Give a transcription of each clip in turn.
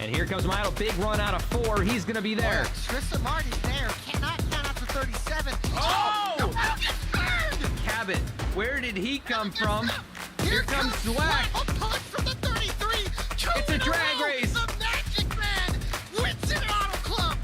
And here comes Milo, big run out of 4. He's going to be there. Tristan Martin's there. Cannot count out to 37. Oh! The wheel gets burned! Cabot, where did he come from? Here comes Dweck. A punch from the 33. It's a drag race. The Magic Man wins it Auto Club.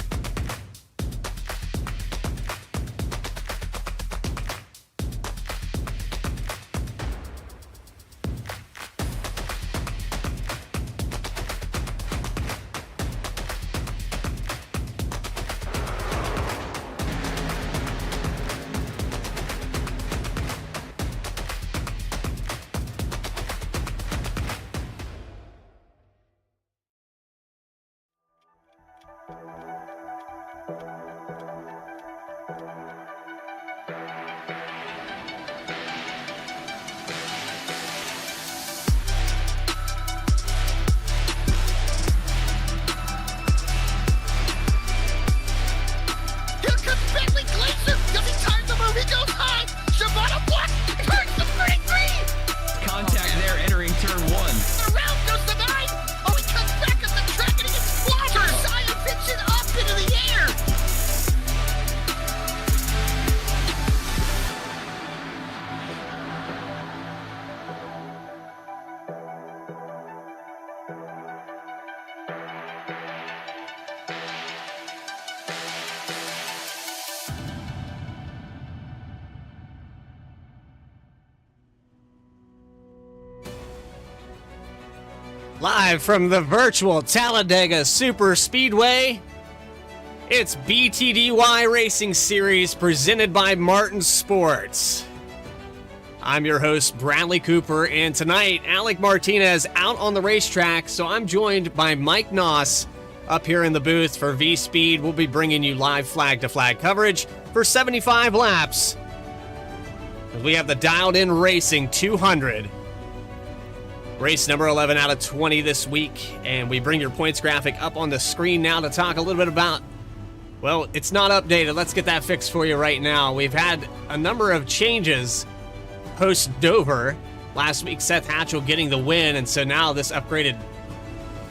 Here comes Bentley Glacier. Does he time the move? He goes high. Shimano Black turns the 33. Contact there entering turn 1. Around goes the 9. Oh, he comes back at the track and he gets clobbered. Zion picks it up into the air. Live from the virtual Talladega Superspeedway, it's BTDY Racing Series presented by Martin Sports. I'm your host, Bradley Cooper, and tonight, Alec Martinez out on the racetrack, so I'm joined by Mike Noss up here in the booth for VSPEED. We'll be bringing you live flag-to-flag coverage for 75 laps. We have the Dialed In Racing 200. Race number 11 out of 20 this week, and we bring your points graphic up on the screen now to talk a little bit about, well, it's not updated. Let's get that fixed for you right now. We've had a number of changes post-Dover. Last week, Seth Hatchell getting the win, and so now this upgraded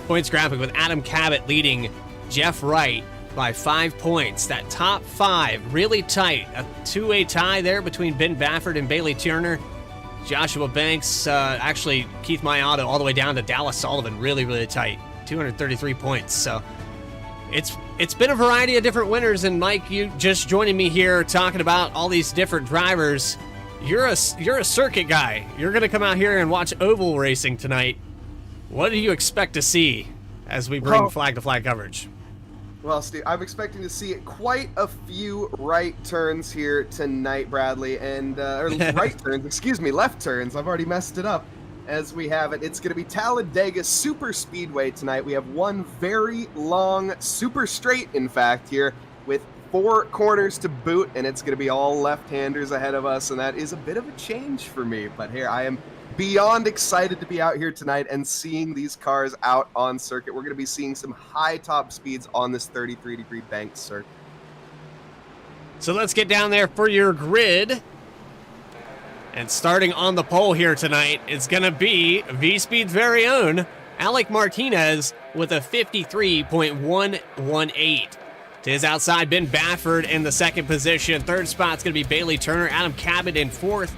points graphic with Adam Cabot leading Jeff Wright by 5 points. That top 5, really tight. A two-way tie there between Ben Baffert and Bailey Turner. Joshua Banks, actually Keith Mayotto all the way down to Dallas Sullivan, really, really tight, 233 points. So it's been a variety of different winners, and Mike, you just joining me here talking about all these different drivers. You're a circuit guy. You're going to come out here and watch oval racing tonight. What do you expect to see as we bring flag-to-flag coverage? Well, Steve, I'm expecting to see quite a few right turns here tonight, Bradley, and or right turns, excuse me, left turns. I've already messed it up as we have it. It's going to be Talladega Superspeedway tonight. We have one very long, super straight, in fact, here with 4 corners to boot, and it's going to be all left-handers ahead of us, and that is a bit of a change for me. But here, I am beyond excited to be out here tonight and seeing these cars out on circuit. We're going to be seeing some high top speeds on this 33-degree banked circuit. So let's get down there for your grid. And starting on the pole here tonight, it's going to be VSPEED's very own Alec Martinez with a 53.118. To his outside, Ben Baffert in the second position. Third spot's going to be Bailey Turner, Adam Cabot in fourth.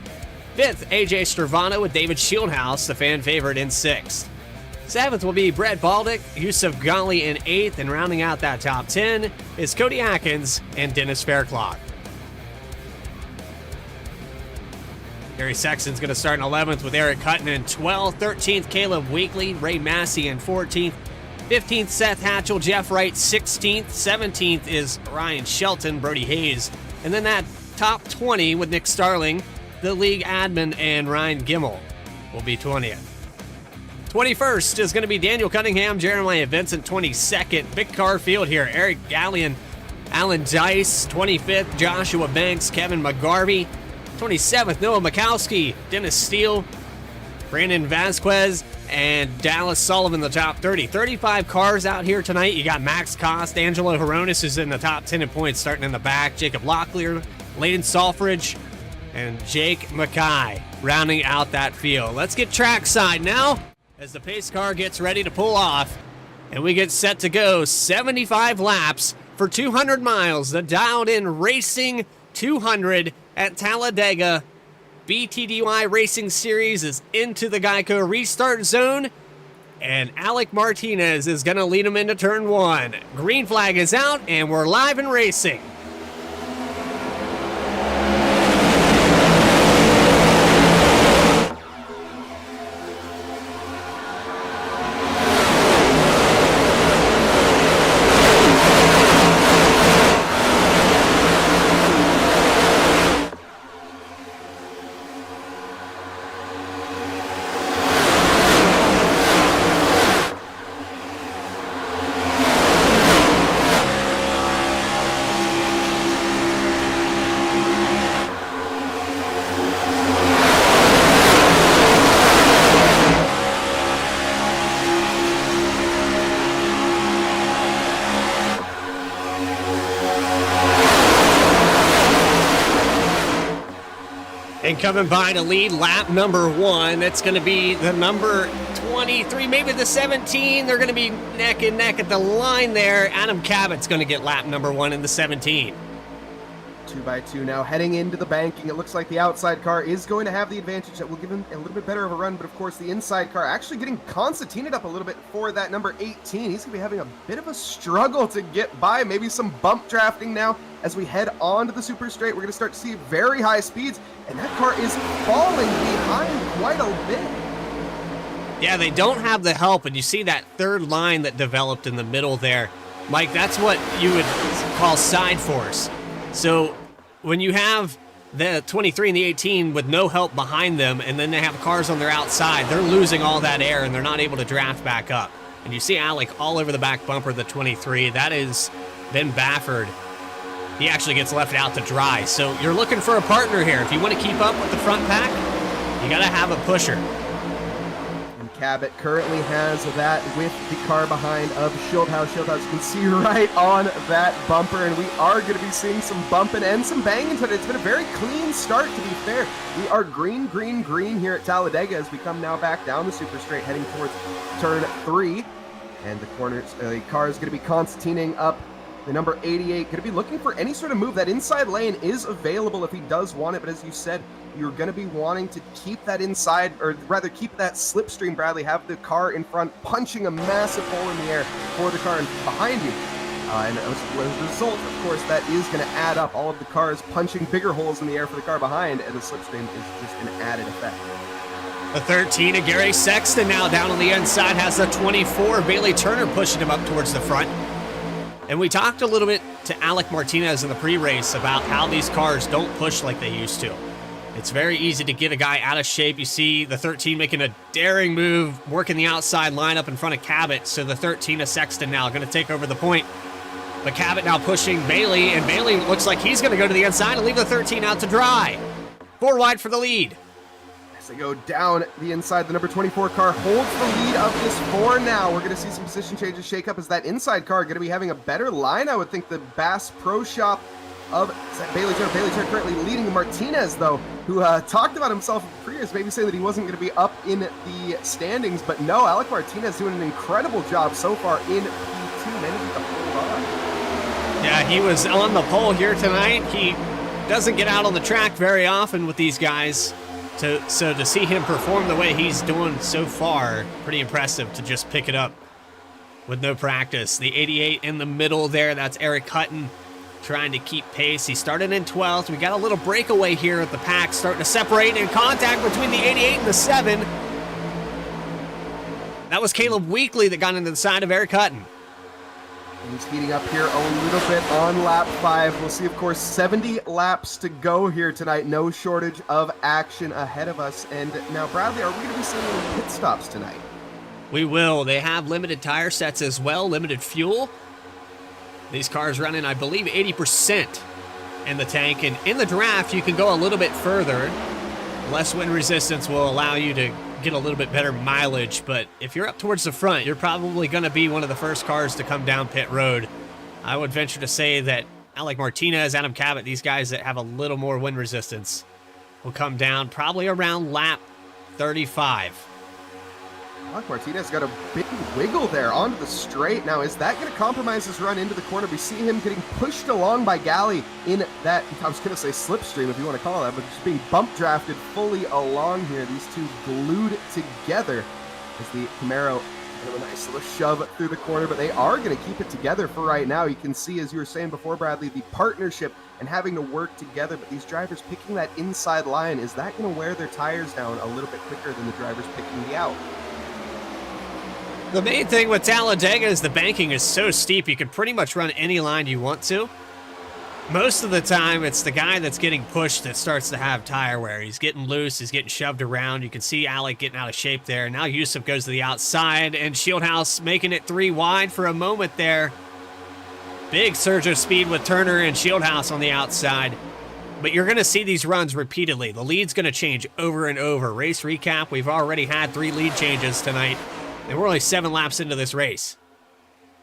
Fifth, AJ Stravano with David Shieldhouse, the fan favorite, in sixth. Seventh will be Brett Baldick, Yusuf Ghali in eighth, and rounding out that top 10 is Cody Atkins and Dennis Fairclough. Gary Sexton's going to start in 11th with Eric Hutton in 12th. 13th, Caleb Weekley, Ray Massey in 14th. 15th, Seth Hatchell, Jeff Wright 16th. 17th is Ryan Shelton, Brody Hayes. And then that top 20 with Nick Starling, the league admin, and Ryan Gimmel will be 20th. 21st is going to be Daniel Cunningham, Jeremiah Vincent, 22nd. Big car field here. Eric Gallion, Alan Dice, 25th. Joshua Banks, Kevin McGarvey, 27th. Noah Mikowski, Dennis Steele, Brandon Vasquez, and Dallas Sullivan, the top 30. 35 cars out here tonight. You got Max Cost, Angelo Horonis is in the top 10 in points, starting in the back. Jacob Locklear, Layden Salfridge, and Jake Mackay rounding out that field. Let's get trackside now as the pace car gets ready to pull off. And we get set to go 75 laps for 200 miles. The Dialed In Racing 200 at Talladega. BTDY Racing Series is into the Geico restart zone. And Alec Martinez is going to lead him into turn 1. Green flag is out, and we're live and racing. And coming by to lead lap number 1, it's going to be the number 23, maybe the 17. They're going to be neck and neck at the line there. Adam Cabot's going to get lap number 1 in the 17. 2x2 now heading into the banking. It looks like the outside car is going to have the advantage. That will give him a little bit better of a run, but of course the inside car actually getting concertinaed up a little bit for that number 18. He's going to be having a bit of a struggle to get by. Maybe some bump drafting now as we head on to the super straight. We're going to start to see very high speeds, and that car is falling behind quite a bit. Yeah, they don't have the help, and you see that third line that developed in the middle there. Mike, that's what you would call side force. So when you have the 23 and the 18 with no help behind them, and then they have cars on their outside, they're losing all that air, and they're not able to draft back up. And you see Alec all over the back bumper of the 23. That is Ben Bafford. He actually gets left out to dry. So you're looking for a partner here. If you want to keep up with the front pack, you got to have a pusher. And Cabot currently has that with the car behind of Schildhaus. Schildhaus, you can see right on that bumper, and we are going to be seeing some bumping and some banging today. It's been a very clean start, to be fair. We are green, green, green here at Talladega as we come now back down the super straight, heading towards turn 3. And the car is going to be concertinaing up. The number 88 going to be looking for any sort of move. That inside lane is available if he does want it, but as you said, you're going to be wanting to keep that inside, or rather keep that slipstream, Bradley, have the car in front punching a massive hole in the air for the car behind you. And as a result, of course, that is going to add up. All of the cars punching bigger holes in the air for the car behind, and the slipstream is just an added effect. The 13 of Gary Sexton now down on the inside has the 24. Bailey Turner pushing him up towards the front. And we talked a little bit to Alec Martinez in the pre-race about how these cars don't push like they used to. It's very easy to get a guy out of shape. You see the 13 making a daring move, working the outside lineup in front of Cabot. So the 13 of Sexton now going to take over the point. But Cabot now pushing Bailey, and Bailey looks like he's going to go to the inside and leave the 13 out to dry. 4 wide for the lead. As they go down the inside, the number 24 car holds the lead of this 4 now. We're going to see some position changes shake up as that inside car going to be having a better line. I would think the Bass Pro Shop of Bailey Turner. Bailey Turner currently leading Martinez, though, who talked about himself in previous, maybe saying that he wasn't going to be up in the standings. But no, Alec Martinez doing an incredible job so far in P2, managing to hold on. Yeah, he was on the pole here tonight. He doesn't get out on the track very often with these guys. So to see him perform the way he's doing so far, pretty impressive to just pick it up with no practice. The 88 in the middle there, that's Eric Hutton trying to keep pace. He started in 12th. We got a little breakaway here at the pack, starting to separate in contact between the 88 and the 7. That was Caleb Weekly that got into the side of Eric Hutton. He's heating up here a little bit on lap 5. We'll see, of course, 70 laps to go here tonight. No shortage of action ahead of us. And now, Bradley, are we going to be seeing any pit stops tonight? We will. They have limited tire sets as well, limited fuel. These cars running, I believe, 80% in the tank. And in the draft, you can go a little bit further. Less wind resistance will allow you to get a little bit better mileage, but if you're up towards the front, you're probably going to be one of the first cars to come down pit road. I would venture to say that Alec Martinez, Adam Cabot, these guys that have a little more wind resistance will come down probably around lap 35. Alec Martinez got a big wiggle there onto the straight. Now, is that going to compromise his run into the corner? We see him getting pushed along by Galley in that, I was going to say slipstream if you want to call it that, but just being bump drafted fully along here. These two glued together as the Camaro a nice little shove through the corner, but they are going to keep it together for right now. You can see, as you were saying before, Bradley, the partnership and having to work together, but these drivers picking that inside line, is that going to wear their tires down a little bit quicker than the drivers picking the out? The main thing with Talladega is the banking is so steep, you can pretty much run any line you want to. Most of the time, it's the guy that's getting pushed that starts to have tire wear. He's getting loose, he's getting shoved around. You can see Alec getting out of shape there. Now Yusuf goes to the outside, and Shieldhouse making it 3 wide for a moment there. Big surge of speed with Turner and Shieldhouse on the outside. But you're going to see these runs repeatedly. The lead's going to change over and over. Race recap, we've already had 3 lead changes tonight, and we're only 7 laps into this race.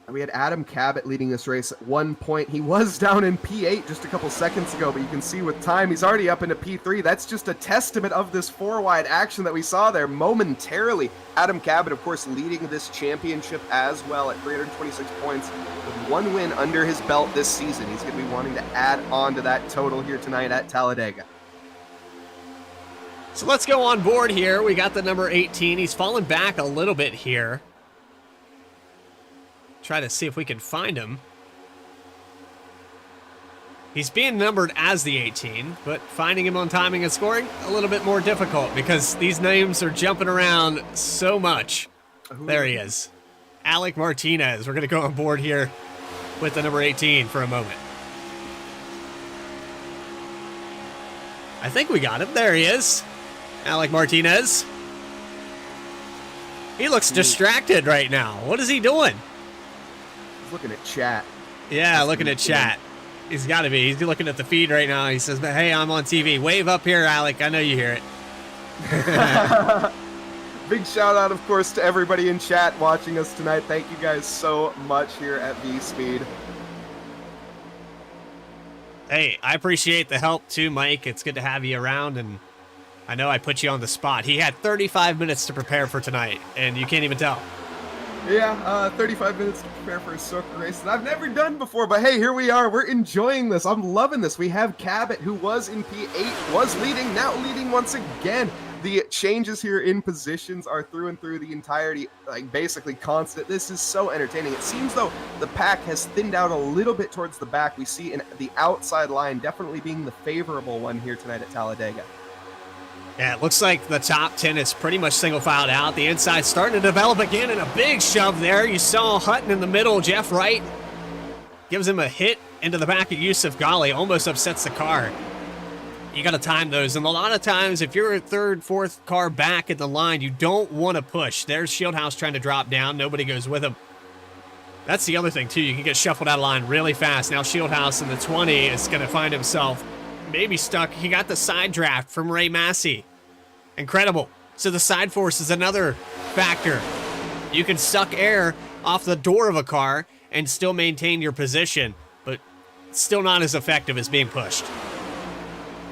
We had Adam Cabot leading this race at one point. He was down in P8 just a couple seconds ago, but you can see with time, he's already up into P3. That's just a testament of this 4-wide action that we saw there momentarily. Adam Cabot, of course, leading this championship as well at 326 points with 1 win under his belt this season. He's going to be wanting to add on to that total here tonight at Talladega. So let's go on board here. We got the number 18. He's fallen back a little bit here. Try to see if we can find him. He's being numbered as the 18, but finding him on timing and scoring, a little bit more difficult because these names are jumping around so much. There he is. Alec Martinez. We're going to go on board here with the number 18 for a moment. I think we got him. There he is. Alec Martinez. He looks distracted right now. What is he doing? Looking at chat. Yeah, looking at chat. He's got to be. He's looking at the feed right now. He says, hey, I'm on TV. Wave up here, Alec. I know you hear it. Big shout out, of course, to everybody in chat watching us tonight. Thank you guys so much here at VSPEED. Hey, I appreciate the help too, Mike. It's good to have you around, and I know I put you on the spot. He had 35 minutes to prepare for tonight, and you can't even tell. Yeah, 35 minutes to prepare for a SoCa race that I've never done before, but hey, here we are. We're enjoying this. I'm loving this. We have Cabot, who was in P8, was leading, now leading once again. The changes here in positions are through and through the entirety, like basically constant. This is so entertaining. It seems though the pack has thinned out a little bit towards the back. We see in the outside line definitely being the favorable one here tonight at Talladega. Yeah, it looks like the top 10 is pretty much single filed out. The inside starting to develop again, and a big shove there. You saw Hutton in the middle. Jeff Wright gives him a hit into the back of Yusuf Ghali, almost upsets the car. You got to time those, and a lot of times if you're a third, fourth car back at the line, you don't want to push. There's Shieldhouse trying to drop down. Nobody goes with him. That's the other thing, too. You can get shuffled out of line really fast. Now Shieldhouse in the 20 is going to find himself maybe stuck. He got the side draft from Ray Massey. Incredible. So the side force is another factor. You can suck air off the door of a car and still maintain your position, but still not as effective as being pushed.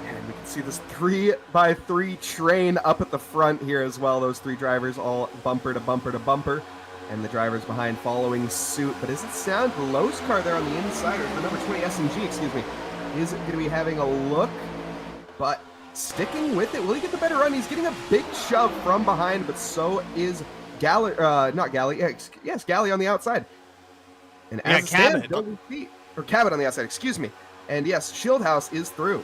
And we can see this 3x3 train up at the front here as well. Those 3 drivers all bumper to bumper to bumper, and the drivers behind following suit. But does it sound Lowe's car there on the inside, or the number 20 SMG, excuse me, is going to be having a look, but sticking with it. Will he get the better run? He's getting a big shove from behind, but so is Galley, not Galley, yes, Galley on the outside. And as it stands, Cabot on the outside, excuse me. And yes, Shieldhouse is through.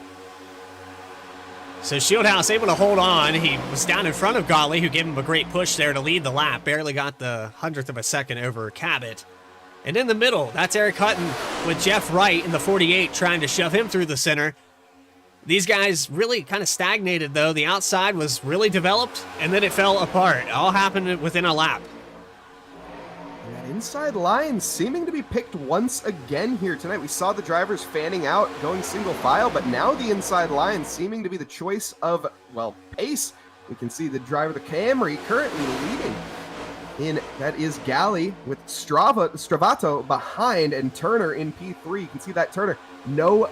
So Shieldhouse able to hold on. He was down in front of Ghali, who gave him a great push there to lead the lap. Barely got the 100th of a second over Cabot. And in the middle, that's Eric Hutton with Jeff Wright in the 48 trying to shove him through the center. These guys really kind of stagnated, though. The outside was really developed, and then it fell apart. It all happened within a lap. And that inside line seeming to be picked once again here tonight. We saw the drivers fanning out, going single file, but now the inside line seeming to be the choice of, well, pace. We can see the driver, the Camry, currently leading. That is Galley with Stravato behind, and Turner in P3. You can see that Turner, no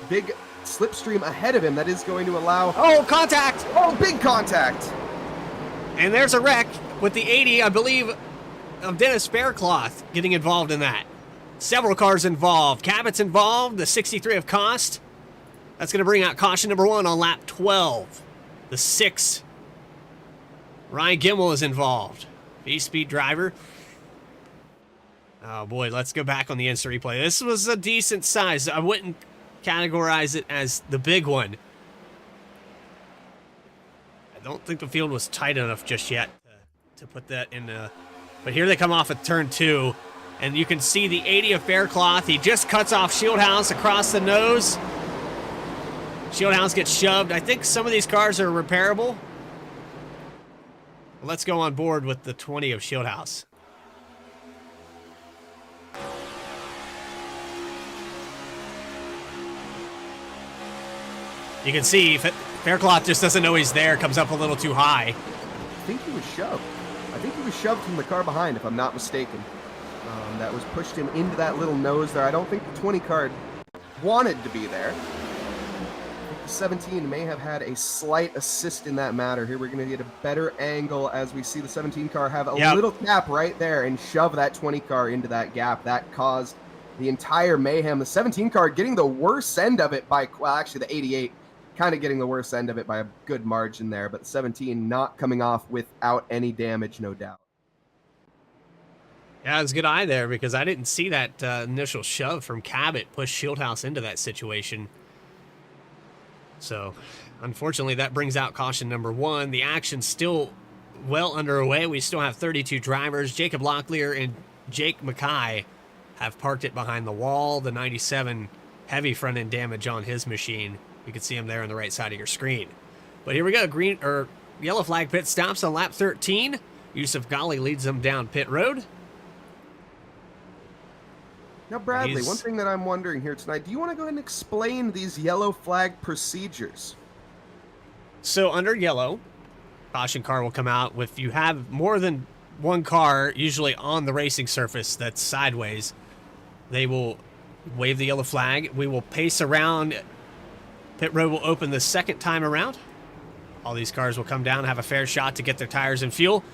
big slipstream ahead of him. That is going to allow... Oh, contact! Oh, big contact! And there's a wreck. with the 80, I believe, of Dennis Faircloth getting involved in that. Several cars involved. Cabot's involved, the 63 of Cost. That's going to bring out caution number 1 on lap 12. The 6. Ryan Gimmel is involved. VSPEED driver. Oh boy, let's go back on the instant replay. This was a decent size. I wouldn't categorize it as the big one. I don't think the field was tight enough just yet to put that in. But here they come off at turn 2. And you can see the 80 of Faircloth. He just cuts off Shieldhouse across the nose. Shieldhouse gets shoved. I think some of these cars are repairable. Let's go on board with the 20 of Shieldhouse. You can see Faircloth just doesn't know he's there, comes up a little too high. I think he was shoved. I think he was shoved from the car behind, if I'm not mistaken. That was pushed him into that little nose there. I don't think the 20 car wanted to be there. I think the 17 may have had a slight assist in that matter. Here we're going to get a better angle as we see the 17 car have a little gap right there and shove that 20 car into that gap. That caused the entire mayhem. The 17 car getting the worst end of it by, well, actually the 88 kind of getting the worst end of it by a good margin there, but the 17 not coming off without any damage, no doubt. Yeah, it was a good eye there because I didn't see that initial shove from Cabot push Shieldhouse into that situation. So, unfortunately, that brings out caution number 1. The action's still well underway. We still have 32 drivers. Jacob Locklear and Jake Mackay have parked it behind the wall. The 97 heavy front end damage on his machine. You can see him there on the right side of your screen. But here we go. Green or yellow flag pit stops on lap 13. Yusuf Ghali leads them down pit road. Now, Bradley, one thing that I'm wondering here tonight, do you want to go ahead and explain these yellow flag procedures? So under yellow, caution car will come out. If you have more than one car, usually on the racing surface that's sideways, they will wave the yellow flag. We will pace around. Pit road will open the second time around. All these cars will come down, have a fair shot to get their tires and fuel.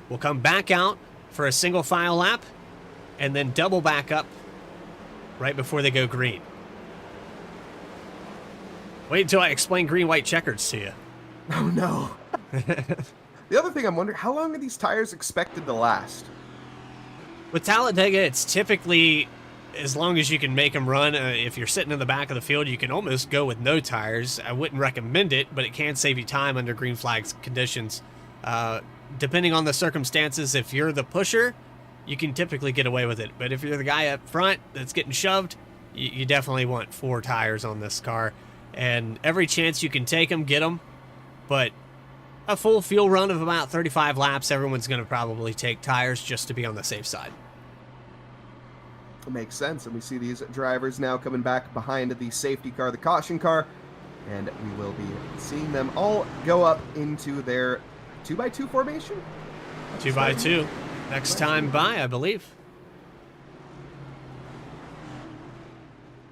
We'll come back out for a single file lap and then double back up right before they go green. Wait until I explain green, white checkers to you. Oh, no. The other thing I'm wondering, how long are these tires expected to last? With Talladega, it's typically as long as you can make them run. If you're sitting in the back of the field, you can almost go with no tires. I wouldn't recommend it, but it can save you time under green flags conditions. Depending on the circumstances, if you're the pusher, you can typically get away with it. But if you're the guy up front that's getting shoved, you definitely want 4 tires on this car. And every chance you can take them, get them. But a full fuel run of about 35 laps, everyone's going to probably take tires just to be on the safe side. It makes sense. And we see these drivers now coming back behind the safety car, the caution car. And we will be seeing them all go up into their 2x2 formation. 2x2. Next time by, I believe.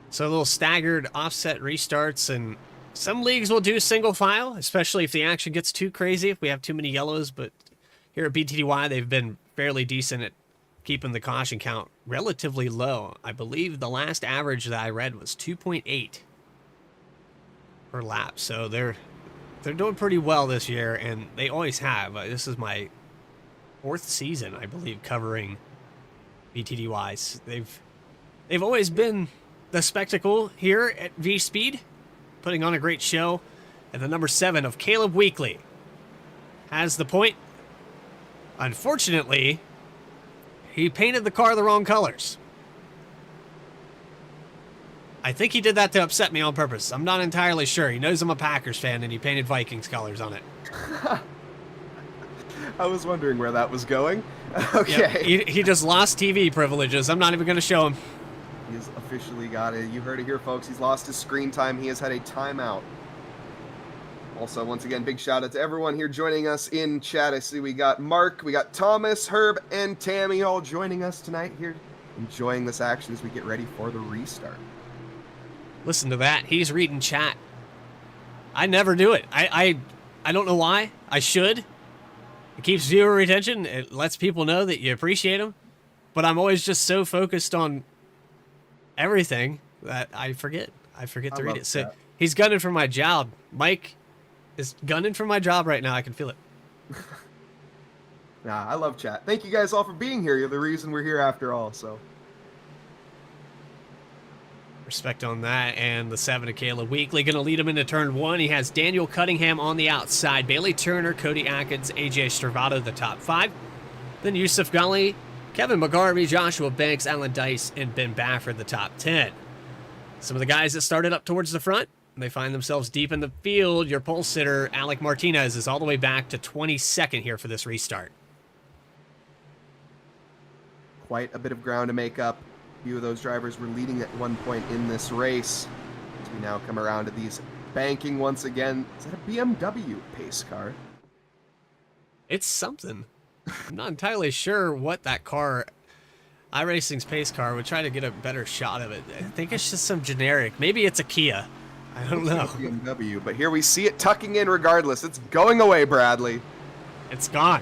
So a little staggered offset restarts, and some leagues will do single file, especially if the action gets too crazy, if we have too many yellows. But here at BTDY, they've been fairly decent at keeping the caution count relatively low. I believe the last average that I read was 2.8 per lap. So they're doing pretty well this year, and they always have. This is my 4th season, I believe, covering BTDYs. They've always been the spectacle here at VSPEED, putting on a great show. And the number 7 of Caleb Weekly has the point. Unfortunately, he painted the car the wrong colors. I think he did that to upset me on purpose. I'm not entirely sure. He knows I'm a Packers fan, and he painted Vikings colors on it. I was wondering where that was going. Okay. Yep, he just lost TV privileges. I'm not even going to show him. He's officially got it. You heard it here, folks. He's lost his screen time. He has had a timeout. Also, once again, big shout out to everyone here joining us in chat. I see we got Mark, we got Thomas, Herb, and Tammy all joining us tonight here, enjoying this action as we get ready for the restart. Listen to that. He's reading chat. I never do it. I don't know why. I should. It keeps viewer retention. It lets people know that you appreciate them. But I'm always just so focused on everything that I forget. I forget to read it. So he's gunning for my job. Mike is gunning for my job right now. I can feel it. Nah, I love chat. Thank you guys all for being here. You're the reason we're here after all, so. Respect on that. And the 7 of Caleb Weekly going to lead him into turn 1. He has Daniel Cunningham on the outside. Bailey Turner, Cody Atkins, AJ Stravato, the top 5. Then Yusuf Ghali, Kevin McGarvey, Joshua Banks, Alan Dice, and Ben Bafford, the top 10. Some of the guys that started up towards the front, they find themselves deep in the field. Your pole sitter, Alec Martinez, is all the way back to 22nd here for this restart. Quite a bit of ground to make up. A few of those drivers were leading at one point in this race. As we now come around to these banking once again. Is that a BMW pace car? It's something. I'm not entirely sure what that car, iRacing's pace car, would try to get a better shot of it. I think it's just some generic. Maybe it's a Kia. I don't know. It's like a BMW, but here we see it tucking in regardless. It's going away, Bradley. It's gone.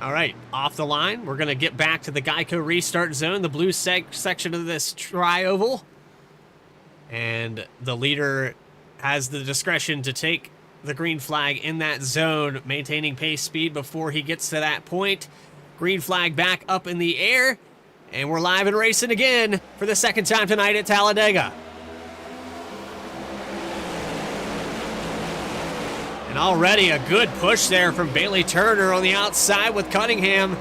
All right, off the line. We're going to get back to the Geico restart zone, the blue section of this tri-oval. And the leader has the discretion to take the green flag in that zone, maintaining pace speed before he gets to that point. Green flag back up in the air, and we're live and racing again for the second time tonight at Talladega. And already a good push there from Bailey Turner on the outside with Cunningham.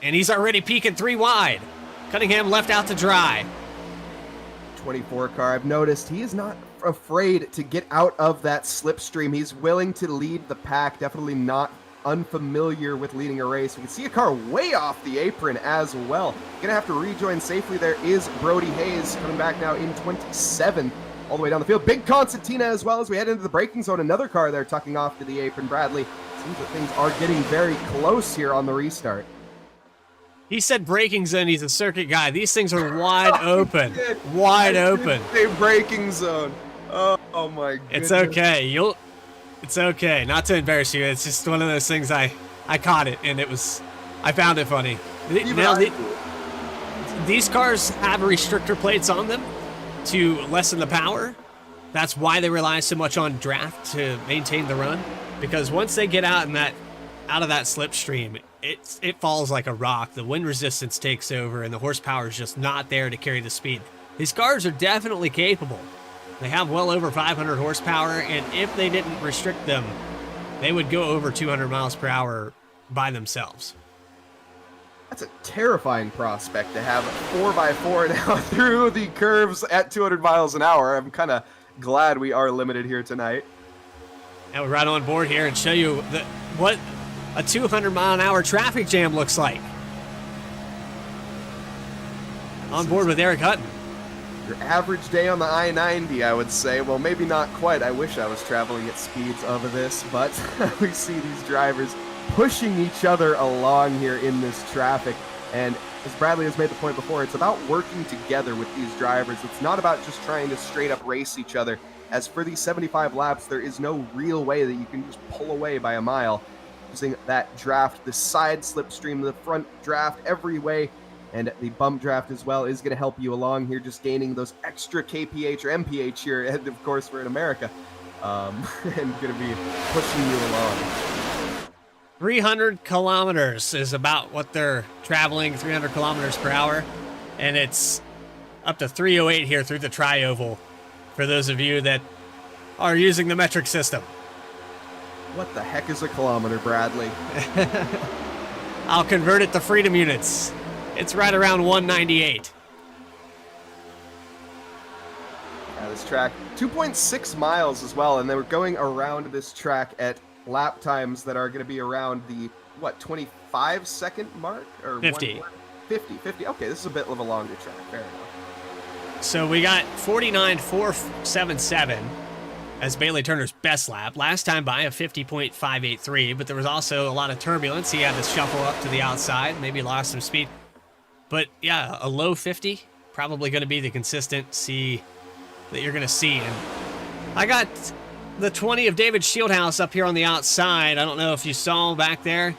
And he's already peaking 3 wide. Cunningham left out to dry. 24 car, I've noticed he is not afraid to get out of that slipstream. He's willing to lead the pack, definitely not unfamiliar with leading a race. We can see a car way off the apron as well. Gonna have to rejoin safely. There is Brody Hayes coming back now in 27th. All the way down the field. Big Constantina as well as we head into the braking zone. Another car there tucking off to the apron. Bradley, seems that things are getting very close here on the restart. He said braking zone. He's a circuit guy. These things are wide open. Wide open. Say braking zone. Oh my goodness. It's okay. It's okay. Not to embarrass you. It's just one of those things I caught it and I found it funny. Now, these cars have restrictor plates on them to lessen the power. That's why they rely so much on draft to maintain the run, because once they get out of that slipstream, it falls like a rock. The wind resistance takes over and the horsepower is just not there to carry the speed. These cars are definitely capable. They have well over 500 horsepower, and if they didn't restrict them, they would go over 200 miles per hour by themselves. That's a terrifying prospect to have 4x4 now through the curves at 200 miles an hour. I'm kind of glad we are limited here tonight. And we're right on board here and show you what a 200-mile-an-hour traffic jam looks like. On board with Eric Hutton. Your average day on the I-90, I would say. Well, maybe not quite. I wish I was traveling at speeds of this, but we see these drivers pushing each other along here in this traffic. And as Bradley has made the point before, it's about working together with these drivers. It's not about just trying to straight up race each other. As for these 75 laps, there is no real way that you can just pull away by a mile using that draft, the side slipstream, the front draft, every way. And the bump draft as well is going to help you along here, just gaining those extra kph or mph here. And of course, we're in America, and going to be pushing you along. 300 kilometers is about what they're traveling, 300 kilometers per hour. And it's up to 308 here through the tri-oval for those of you that are using the metric system. What the heck is a kilometer, Bradley? I'll convert it to freedom units. It's right around 198. Yeah, this track, 2.6 miles as well, and they were going around this track at lap times that are going to be around the, 25-second mark? Or 50. 50. Okay, this is a bit of a longer track. Fair enough. So we got 49.477 as Bailey Turner's best lap. Last time by a 50.583, but there was also a lot of turbulence. He had to shuffle up to the outside, maybe lost some speed. But yeah, a low 50, probably going to be the consistency that you're going to see. And I got the 20 of David Shieldhouse up here on the outside. I don't know if you saw him back there.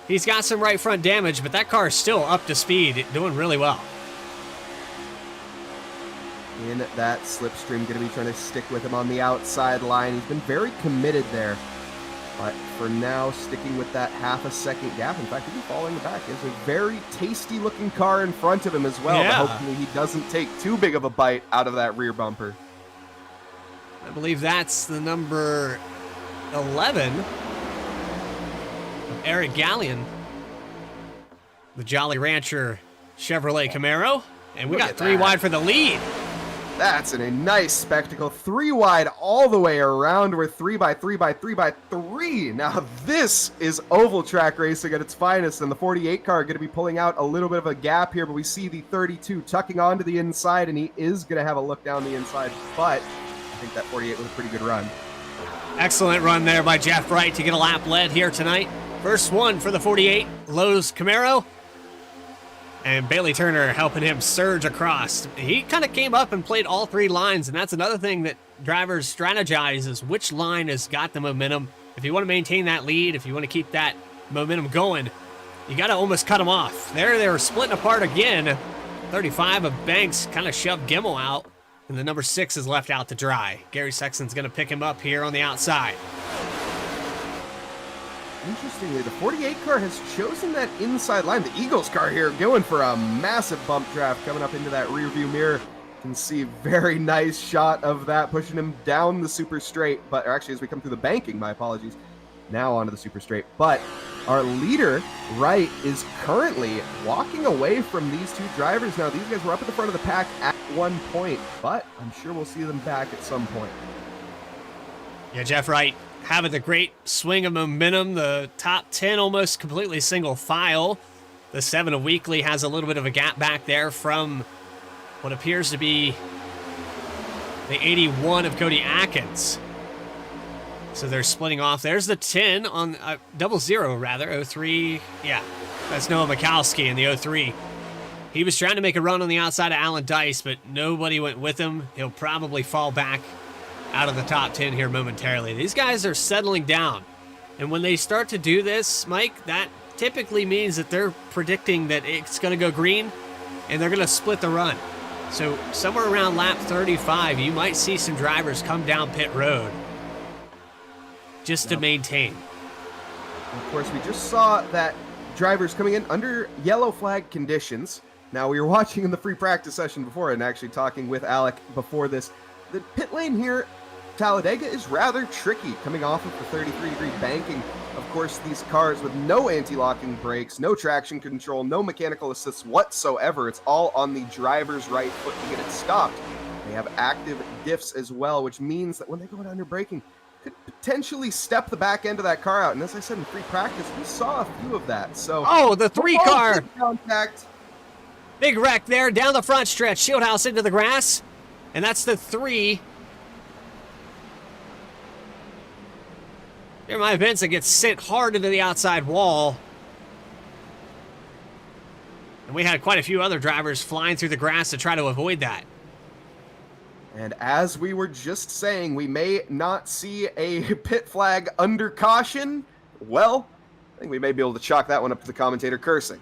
He's got some right front damage, but that car is still up to speed, doing really well. In that slipstream, going to be trying to stick with him on the outside line. He's been very committed there. But for now, sticking with that half a second gap. In fact, even following the back. There's a very tasty looking car in front of him as well. Yeah. But hopefully he doesn't take too big of a bite out of that rear bumper. I believe that's the number 11 of Eric Gallion, the Jolly Rancher Chevrolet Camaro. And we Look got at 3 that. wide for the lead. That's a nice spectacle. 3 wide all the way around. We're 3x3x3x3. Now this is oval track racing at its finest, and the 48 car going to be pulling out a little bit of a gap here, but we see the 32 tucking onto the inside, and he is going to have a look down the inside, but I think that 48 was a pretty good run. Excellent run there by Jeff Wright to get a lap led here tonight. First one for the 48 Lowe's Camaro. And Bailey Turner helping him surge across. He kind of came up and played all 3 lines, and that's another thing that drivers strategize is which line has got the momentum. If you want to maintain that lead, if you want to keep that momentum going, you got to almost cut them off. There they were splitting apart again. 35 of Banks kind of shoved Gimmel out, and the number 6 is left out to dry. Gary Sexton's going to pick him up here on the outside. Interestingly, the 48 car has chosen that inside line. The Eagles car here going for a massive bump draft coming up into that rear view mirror. You can see very nice shot of that, pushing him down the super straight. But or actually, as we come through the banking, my apologies, now onto the super straight. But our leader, Wright, is currently walking away from these 2 drivers. Now, these guys were up at the front of the pack at one point, but I'm sure we'll see them back at some point. Yeah, Jeff Wright having the great swing of momentum. The top 10 almost completely single file. The 7 of Weekly has a little bit of a gap back there from what appears to be the 81 of Cody Atkins. So they're splitting off. There's the 10 on 00 rather, 03. Yeah, that's Noah Mikowski in the 03. He was trying to make a run on the outside of Alan Dice, but nobody went with him. He'll probably fall back out of the top 10 here momentarily. These guys are settling down. And when they start to do this, Mike, that typically means that they're predicting that it's going to go green and they're going to split the run. So somewhere around lap 35, you might see some drivers come down pit road just to maintain. Of course, we just saw that drivers coming in under yellow flag conditions. Now, we were watching in the free practice session before and actually talking with Alec before this. The pit lane here, Talladega, is rather tricky coming off of the 33-degree banking. Of course, these cars with no anti-locking brakes, no traction control, no mechanical assists whatsoever. It's all on the driver's right foot to get it stopped. They have active diffs as well, which means that when they go down under braking, could potentially step the back end of that car out. And as I said in free practice, we saw a few of that. So, oh, the 3 car. Contact. Big wreck there down the front stretch. Shieldhouse into the grass. And that's the 3. Jeremiah Benson gets sent hard into the outside wall. And we had quite a few other drivers flying through the grass to try to avoid that. And as we were just saying, we may not see a pit flag under caution. Well, I think we may be able to chalk that one up to the commentator cursing.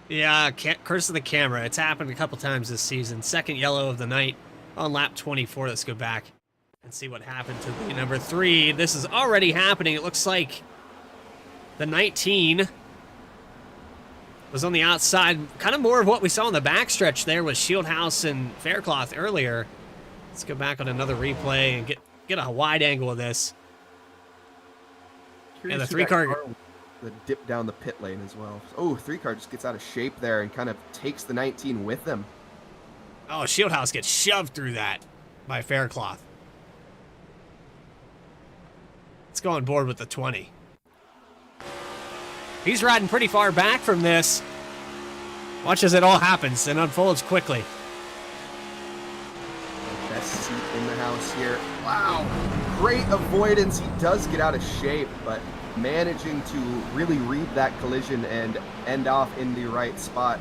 Yeah, curse of the camera. It's happened a couple times this season. Second yellow of the night on lap 24. Let's go back and see what happened to the number 3. This is already happening. It looks like the 19 was on the outside. Kind of more of what we saw in the backstretch there with Shieldhouse and Faircloth earlier. Let's go back on another replay and get a wide angle of this. Curious and the who 3 car the dip down the pit lane as well. Oh, 3 car just gets out of shape there and kind of takes the 19 with them. Oh, Shieldhouse gets shoved through that by Faircloth. Let's go on board with the 20. He's riding pretty far back from this. Watch as it all happens and unfolds quickly. Best seat in the house here. Wow. Great avoidance. He does get out of shape, but managing to really read that collision and end off in the right spot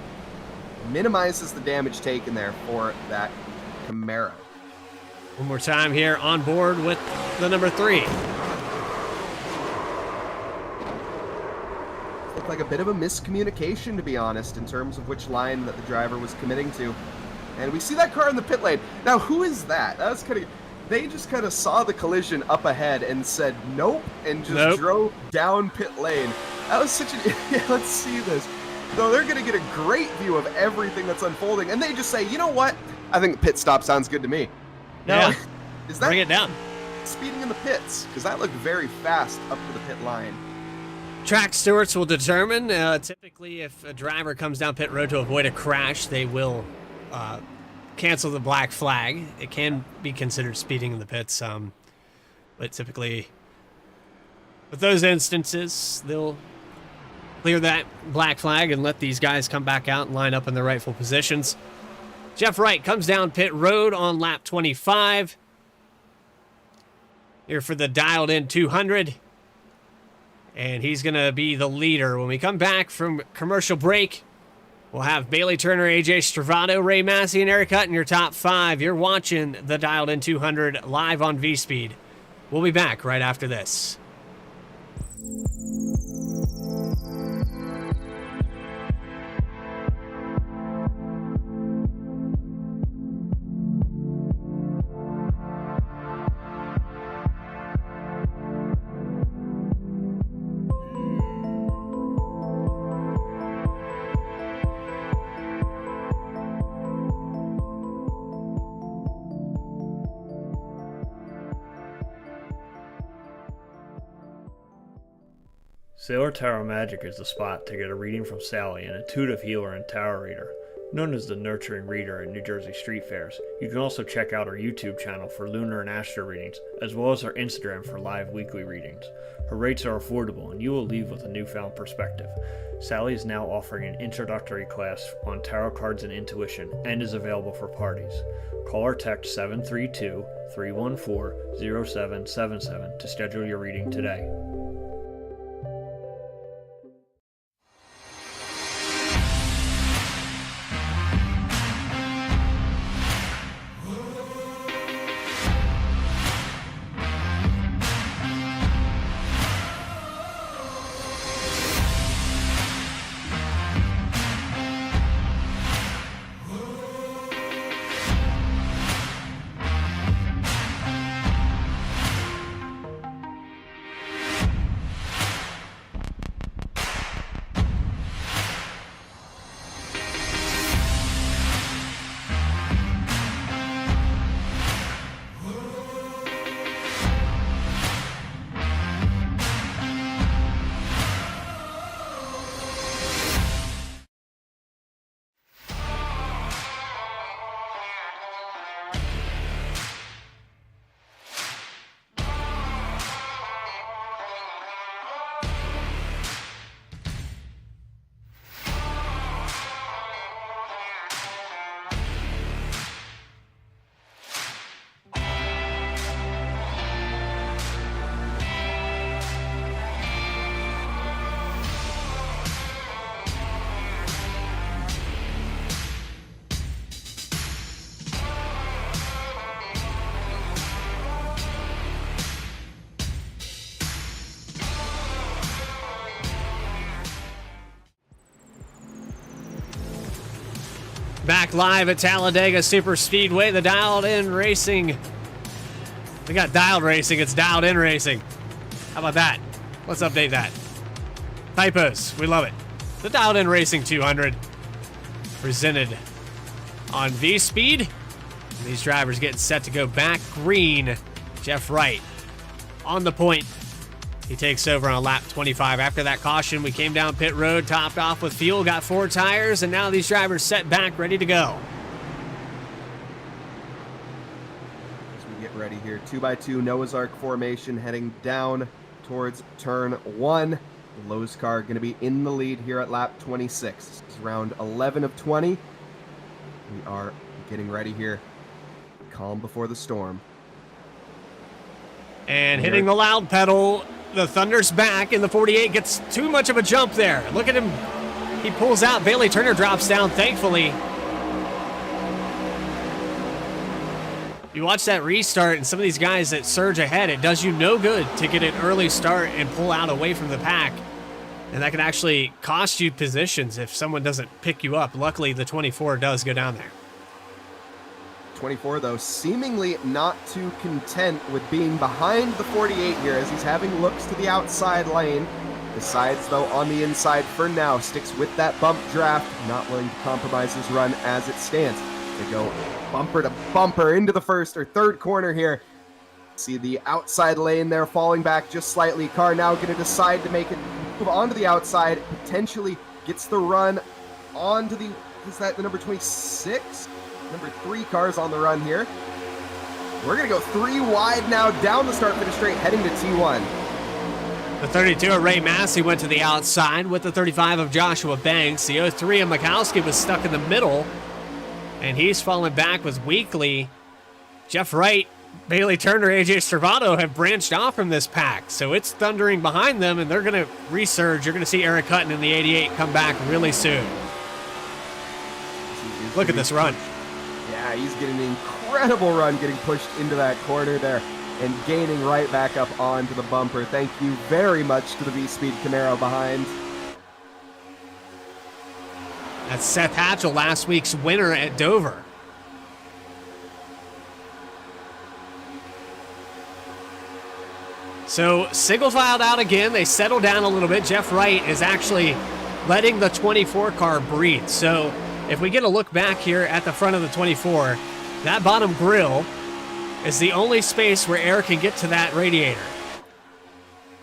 minimizes the damage taken there for that Camaro. One more time here on board with the number 3. Looked like a bit of a miscommunication, to be honest, in terms of which line that the driver was committing to. And we see that car in the pit lane. Now, who is that? That was kind of... They just kind of saw the collision up ahead and said nope, and just drove down pit lane. That was such a... Yeah, let's see this. So they're going to get a great view of everything that's unfolding, and they just say, you know what? I think the pit stop sounds good to me. Yeah. Is that Bring it down. speeding in the pits? Because that looked very fast up to the pit line. Track stewards will determine. Typically, if a driver comes down pit road to avoid a crash, they will cancel the black flag. It can be considered speeding in the pits, but typically, with those instances, they'll clear that black flag and let these guys come back out and line up in their rightful positions. Jeff Wright comes down pit road on lap 25. Here for the dialed in 200. And he's going to be the leader. When we come back from commercial break, we'll have Bailey Turner, AJ Stravato, Ray Massey, and Eric Hutt in your top 5. You're watching the Dialed In 200 live on VSPEED. We'll be back right after this. Sailor Tarot Magic is the spot to get a reading from Sally, an intuitive healer and tarot reader. Known as the Nurturing Reader at New Jersey street fairs, you can also check out our YouTube channel for lunar and astro readings, as well as our Instagram for live weekly readings. Her rates are affordable, and you will leave with a newfound perspective. Sally is now offering an introductory class on tarot cards and intuition, and is available for parties. Call or text 732-314-0777 to schedule your reading today. Back live at Talladega Superspeedway, the Dialed In Racing. We got Dialed Racing, it's Dialed In Racing. How about that? Let's update that. Typos, we love it. The Dialed In Racing 200, presented on VSPEED. These drivers getting set to go back green. Jeff Wright on the point. He takes over on lap 25. After that caution, we came down pit road, topped off with fuel, got 4 tires, and now these drivers set back, ready to go. As we get ready here, 2x2 Noah's Ark formation heading down towards turn 1. The Lowe's car going to be in the lead here at lap 26. This is round 11 of 20. We are getting ready here. Calm before the storm. And hitting the loud pedal. The Thunder's back, and the 48 gets too much of a jump there. Look at him. He pulls out. Bailey Turner drops down, thankfully. You watch that restart, and some of these guys that surge ahead, it does you no good to get an early start and pull out away from the pack. And that can actually cost you positions if someone doesn't pick you up. Luckily, the 24 does go down there. 24, though, seemingly not too content with being behind the 48 here as he's having looks to the outside lane. Decides, though, on the inside for now. Sticks with that bump draft, not willing to compromise his run as it stands. They go bumper to bumper into the first or third corner here. See the outside lane there falling back just slightly. Car now going to decide to make it move onto the outside. Potentially gets the run onto the, is that the number 26? Number 3 cars on the run here. We're going to go 3 wide now down the start-finish straight, heading to T1. The 32 of Ray Massey went to the outside with the 35 of Joshua Banks. The 03 of Mikowski was stuck in the middle, and he's fallen back with Weekly. Jeff Wright, Bailey Turner, AJ Servato have branched off from this pack, so it's thundering behind them, and they're going to resurge. You're going to see Eric Hutton in the 88 come back really soon. Look at this run. Yeah, he's getting an incredible run, getting pushed into that corner there and gaining right back up onto the bumper. Thank you very much to the VSPEED Camaro behind. That's Seth Hatchell, last week's winner at Dover. So single filed out again. They settle down a little bit. Jeff Wright is actually letting the 24 car breathe. So if we get a look back here at the front of the 24, that bottom grille is the only space where air can get to that radiator.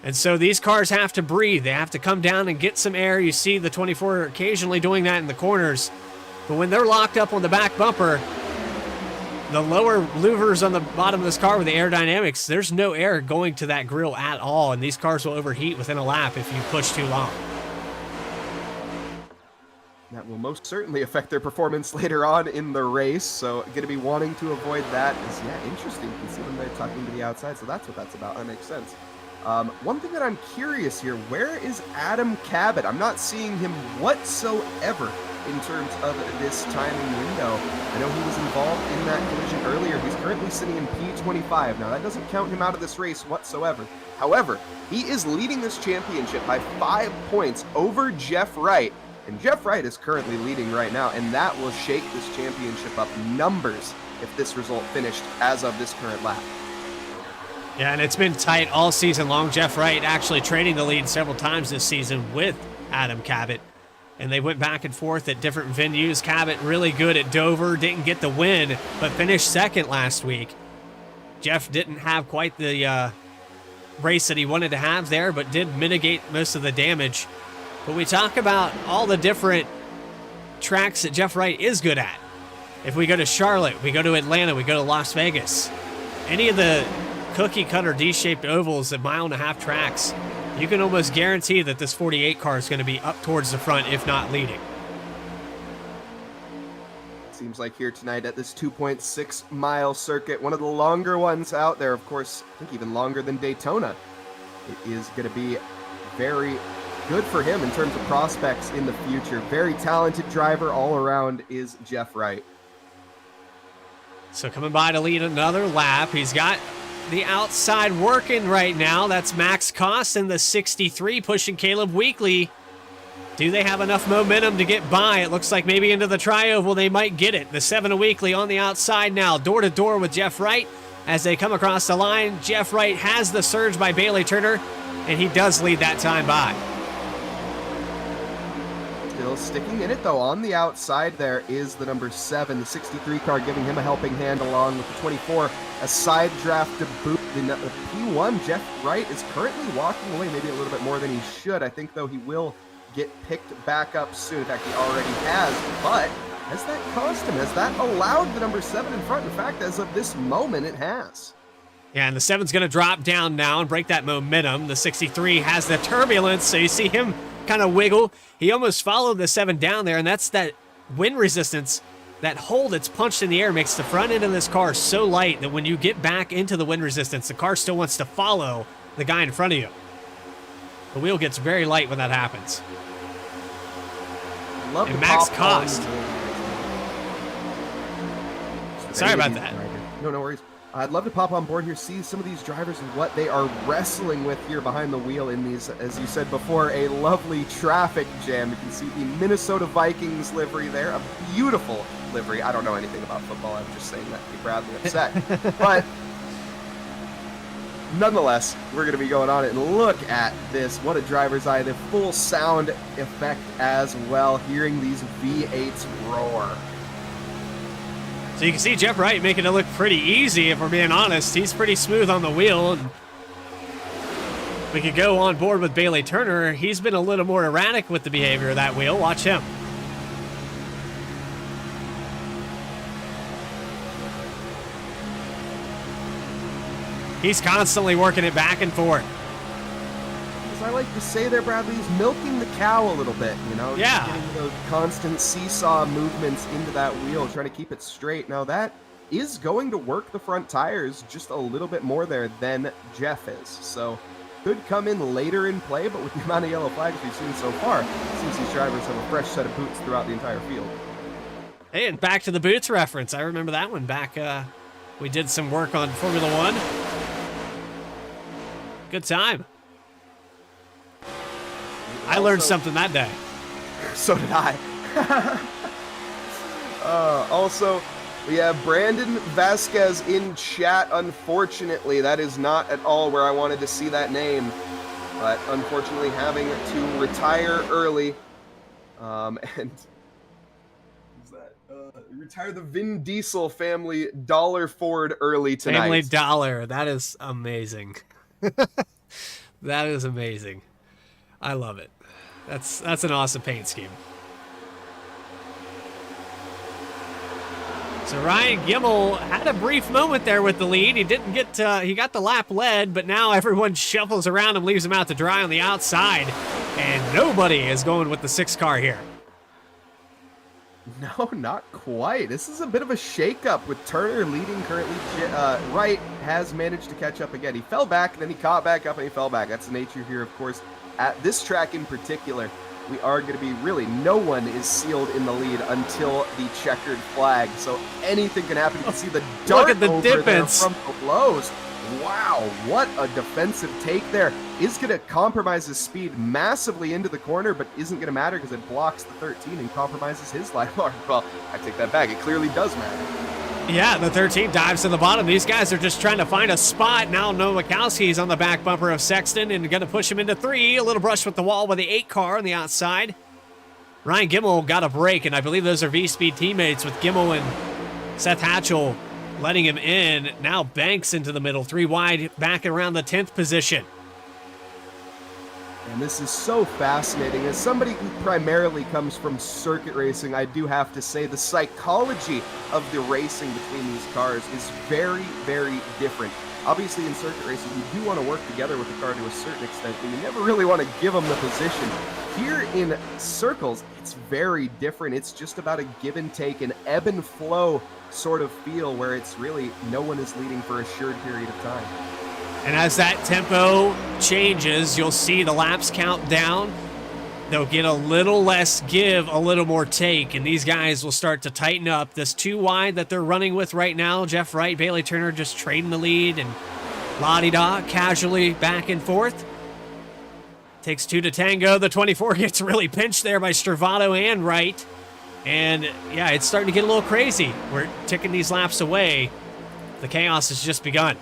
And so these cars have to breathe. They have to come down and get some air. You see the 24 occasionally doing that in the corners. But when they're locked up on the back bumper, the lower louvers on the bottom of this car with the aerodynamics, there's no air going to that grille at all. And these cars will overheat within a lap if you push too long. That will most certainly affect their performance later on in the race, so going to be wanting to avoid that is, yeah, interesting. You can see them there tucking to the outside, so that's what that's about. That makes sense. One thing that I'm curious here, where is Adam Cabot? I'm not seeing him whatsoever in terms of this timing window. I know he was involved in that collision earlier. He's currently sitting in P25. Now, that doesn't count him out of this race whatsoever. However, he is leading this championship by 5 points over Jeff Wright. And Jeff Wright is currently leading right now, and that will shake this championship up numbers if this result finished as of this current lap. Yeah, and it's been tight all season long. Jeff Wright actually trading the lead several times this season with Adam Cabot. And they went back and forth at different venues. Cabot really good at Dover, didn't get the win, but finished second last week. Jeff didn't have quite the race that he wanted to have there, but did mitigate most of the damage. But we talk about all the different tracks that Jeff Wright is good at. If we go to Charlotte, we go to Atlanta, we go to Las Vegas, any of the cookie cutter D-shaped ovals at 1.5 mile tracks, you can almost guarantee that this 48 car is going to be up towards the front, if not leading. Seems like here tonight at this 2.6 mile circuit, one of the longer ones out there, of course, I think even longer than Daytona. It is going to be very good for him in terms of prospects in the future. Very talented driver all around is Jeff Wright. So coming by to lead another lap. He's got the outside working right now. That's Max Koss in the 63 pushing Caleb Weekly. Do they have enough momentum to get by? It looks like maybe into the tri-oval they might get it. The 7 of Weekly on the outside now, door to door with Jeff Wright. As they come across the line, Jeff Wright has the surge by Bailey Turner, and he does lead that time by. Still sticking in it, though. On the outside there is the number 7, the 63 car, giving him a helping hand along with the 24. A side draft to boot. The P1, Jeff Wright, is currently walking away maybe a little bit more than he should. I think, though, he will get picked back up soon. In fact, he already has. But has that cost him? Has that allowed the number 7 in front? In fact, as of this moment, it has. Yeah, and the 7's going to drop down now and break that momentum. The 63 has the turbulence, so you see him kind of wiggle. He almost followed the 7 down there, and that's that wind resistance. That hole that's punched in the air makes the front end of this car so light that when you get back into the wind resistance, the car still wants to follow the guy in front of you. The wheel gets very light when that happens. Love and the Max pop Koss. on. Sorry about that. No worries. I'd love to pop on board here, see some of these drivers and what they are wrestling with here behind the wheel in these, as you said before, a lovely traffic jam. You can see the Minnesota Vikings livery there, a beautiful livery. I don't know anything about football. I'm just saying that to get Bradley upset. But nonetheless, we're going to be going on it and look at this. What a driver's eye. The full sound effect as well, hearing these V8s roar. So you can see Jeff Wright making it look pretty easy, if we're being honest. He's pretty smooth on the wheel. And we could go on board with Bailey Turner. He's been a little more erratic with the behavior of that wheel. Watch him. He's constantly working it back and forth. As I like to say there, Bradley, he's milking the cow a little bit, you know? Yeah. Just getting those constant seesaw movements into that wheel, trying to keep it straight. Now, that is going to work the front tires just a little bit more there than Jeff is. So, could come in later in play, but with the amount of yellow flags we've seen so far, it seems these drivers have a fresh set of boots throughout the entire field. Hey, and back to the boots reference. I remember that one back. We did some work on Formula One. Good time. I learned something that day. So did I. Also, we have Brandon Vasquez in chat. Unfortunately, that is not at all where I wanted to see that name. But unfortunately, having to retire early. And retire the Vin Diesel family Dollar Ford early tonight. Family Dollar. That is amazing. That is amazing. I love it. That's an awesome paint scheme. So Ryan Gimmel had a brief moment there with the lead. He didn't get he got the lap led, but now everyone shuffles around and leaves him out to dry on the outside, and nobody is going with the 6 car here. No, not quite. This is a bit of a shakeup with Turner leading currently. Wright has managed to catch up again. He fell back, then he caught back up, and he fell back. That's the nature here, of course. At this track in particular, we are going to be really, no one is sealed in the lead until the checkered flag. So anything can happen. You can see the dart Look at the over there difference from the lows. Wow, what a defensive take there. Is going to compromise his speed massively into the corner, but isn't going to matter because it blocks the 13 and compromises his line. Well, I take that back. It clearly does matter. Yeah, the 13 dives to the bottom. These guys are just trying to find a spot. Now Nowakowski's on the back bumper of Sexton and going to push him into 3. A little brush with the wall with the 8 car on the outside. Ryan Gimmel got a break, and I believe those are VSPEED teammates with Gimmel and Seth Hatchell letting him in. Now Banks into the middle, 3 wide, back around the 10th position. And this is so fascinating. As somebody who primarily comes from circuit racing, I do have to say the psychology of the racing between these cars is very, very different. Obviously, in circuit racing, you do want to work together with the car to a certain extent, but you never really want to give them the position. Here in circles, it's very different. It's just about a give and take, an ebb and flow sort of feel where it's really no one is leading for a short period of time. And as that tempo changes, you'll see the laps count down. They'll get a little less give, a little more take, and these guys will start to tighten up. This 2 wide that they're running with right now, Jeff Wright, Bailey Turner just trading the lead, and la-di-da, casually back and forth. Takes 2 to tango. The 24 gets really pinched there by Stravato and Wright. And yeah, it's starting to get a little crazy. We're ticking these laps away. The chaos has just begun.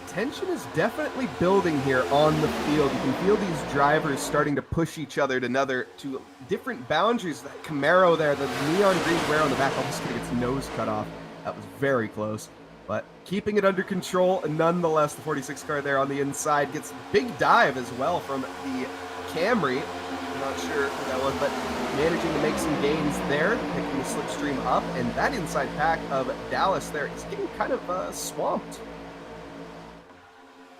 Tension is definitely building here on the field. You can feel these drivers starting to push each other to different boundaries. That Camaro there, the neon green Camaro on the back, almost getting its nose cut off. That was very close, but keeping it under control. Nonetheless, the 46 car there on the inside gets a big dive as well from the Camry. I'm not sure who that was, but managing to make some gains there, picking the slipstream up, and that inside pack of Dallas there is getting kind of swamped.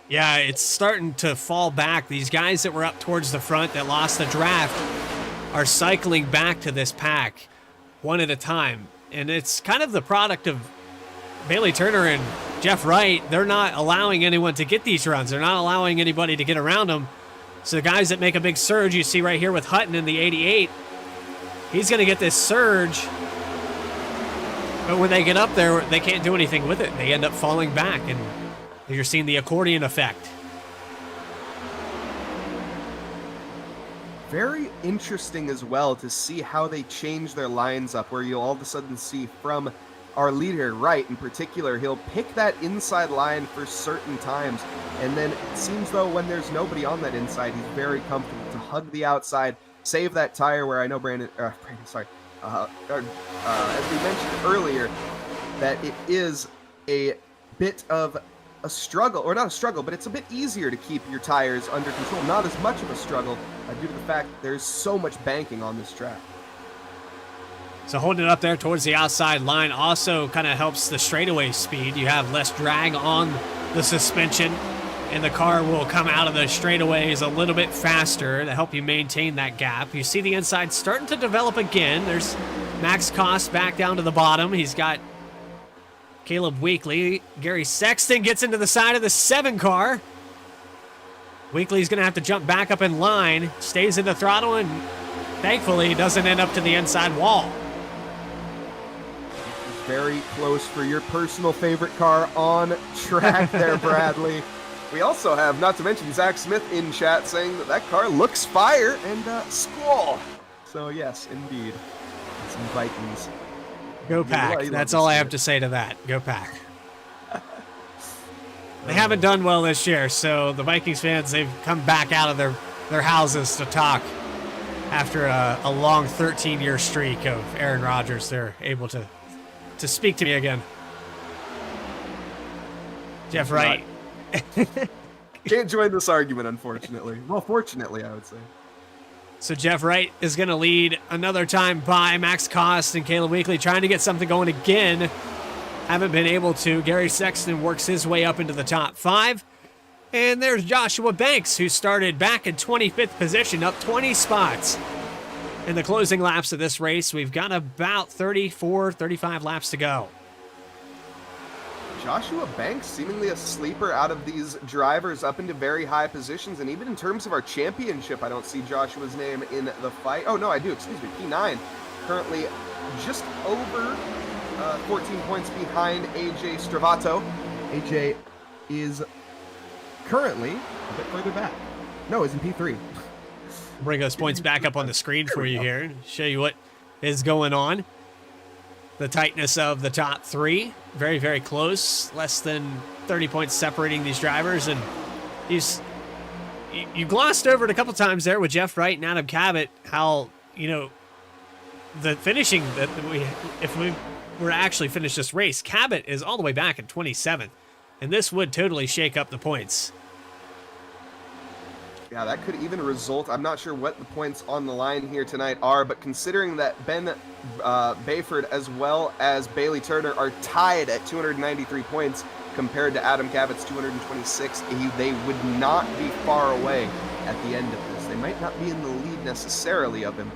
Yeah, it's starting to fall back. These guys that were up towards the front that lost the draft are cycling back to this pack one at a time. And it's kind of the product of Bailey Turner and Jeff Wright. They're not allowing anyone to get these runs. They're not allowing anybody to get around them. So the guys that make a big surge, you see right here with Hutton in the 88, he's going to get this surge. But when they get up there, they can't do anything with it. They end up falling back, and you're seeing the accordion effect. Very interesting as well to see how they change their lines up, where you'll all of a sudden see from our leader, Wright in particular, he'll pick that inside line for certain times, and then it seems though when there's nobody on that inside, he's very comfortable to hug the outside, save that tire, where I know as we mentioned earlier, that it is a bit of a struggle, or not a struggle, but it's a bit easier to keep your tires under control. Not as much of a struggle due to the fact that there's so much banking on this track. So holding it up there towards the outside line also kind of helps the straightaway speed. You have less drag on the suspension, and the car will come out of the straightaways a little bit faster to help you maintain that gap. You see the inside starting to develop again. There's Max Cost back down to the bottom. He's got Caleb Weekly. Gary Sexton gets into the side of the 7 car. Weekly's going to have to jump back up in line, stays in the throttle, and thankfully doesn't end up to the inside wall. Very close for your personal favorite car on track there, Bradley. We also have, not to mention, Zach Smith in chat saying that that car looks fire and squall. So yes, indeed. Some Vikings. Go Pack. That's all I have to say to that. Go Pack. They haven't done well this year, so the Vikings fans, they've come back out of their houses to talk. After a long 13-year streak of Aaron Rodgers, they're able to speak to me again. Jeff Wright. Can't join this argument, unfortunately. Well, fortunately, I would say. So Jeff Wright is going to lead another time by Max Cost and Caleb Weekly trying to get something going again. Haven't been able to. Gary Sexton works his way up into the top 5. And there's Joshua Banks, who started back in 25th position, up 20 spots. In the closing laps of this race, we've got about 34, 35 laps to go. Joshua Banks, seemingly a sleeper out of these drivers up into very high positions, and even in terms of our championship, I don't see Joshua's name in the fight. Oh, no, I do, excuse me, P9, currently just over 14 points behind AJ Stravato. AJ is currently a bit further back. No, he's in P3. Bring those points back up on the screen for you here, show you what is going on. The tightness of the top 3, very, very close, less than 30 points separating these drivers. And you glossed over it a couple times there with Jeff Wright and Adam Cabot, how, you know, the finishing that if we were to actually finish this race, Cabot is all the way back in 27th, and this would totally shake up the points. Yeah, that could even result, I'm not sure what the points on the line here tonight are, but considering that Ben Bayford as well as Bailey Turner are tied at 293 points compared to Adam Cabot's 226, they would not be far away at the end of this. They might not be in the lead necessarily of him,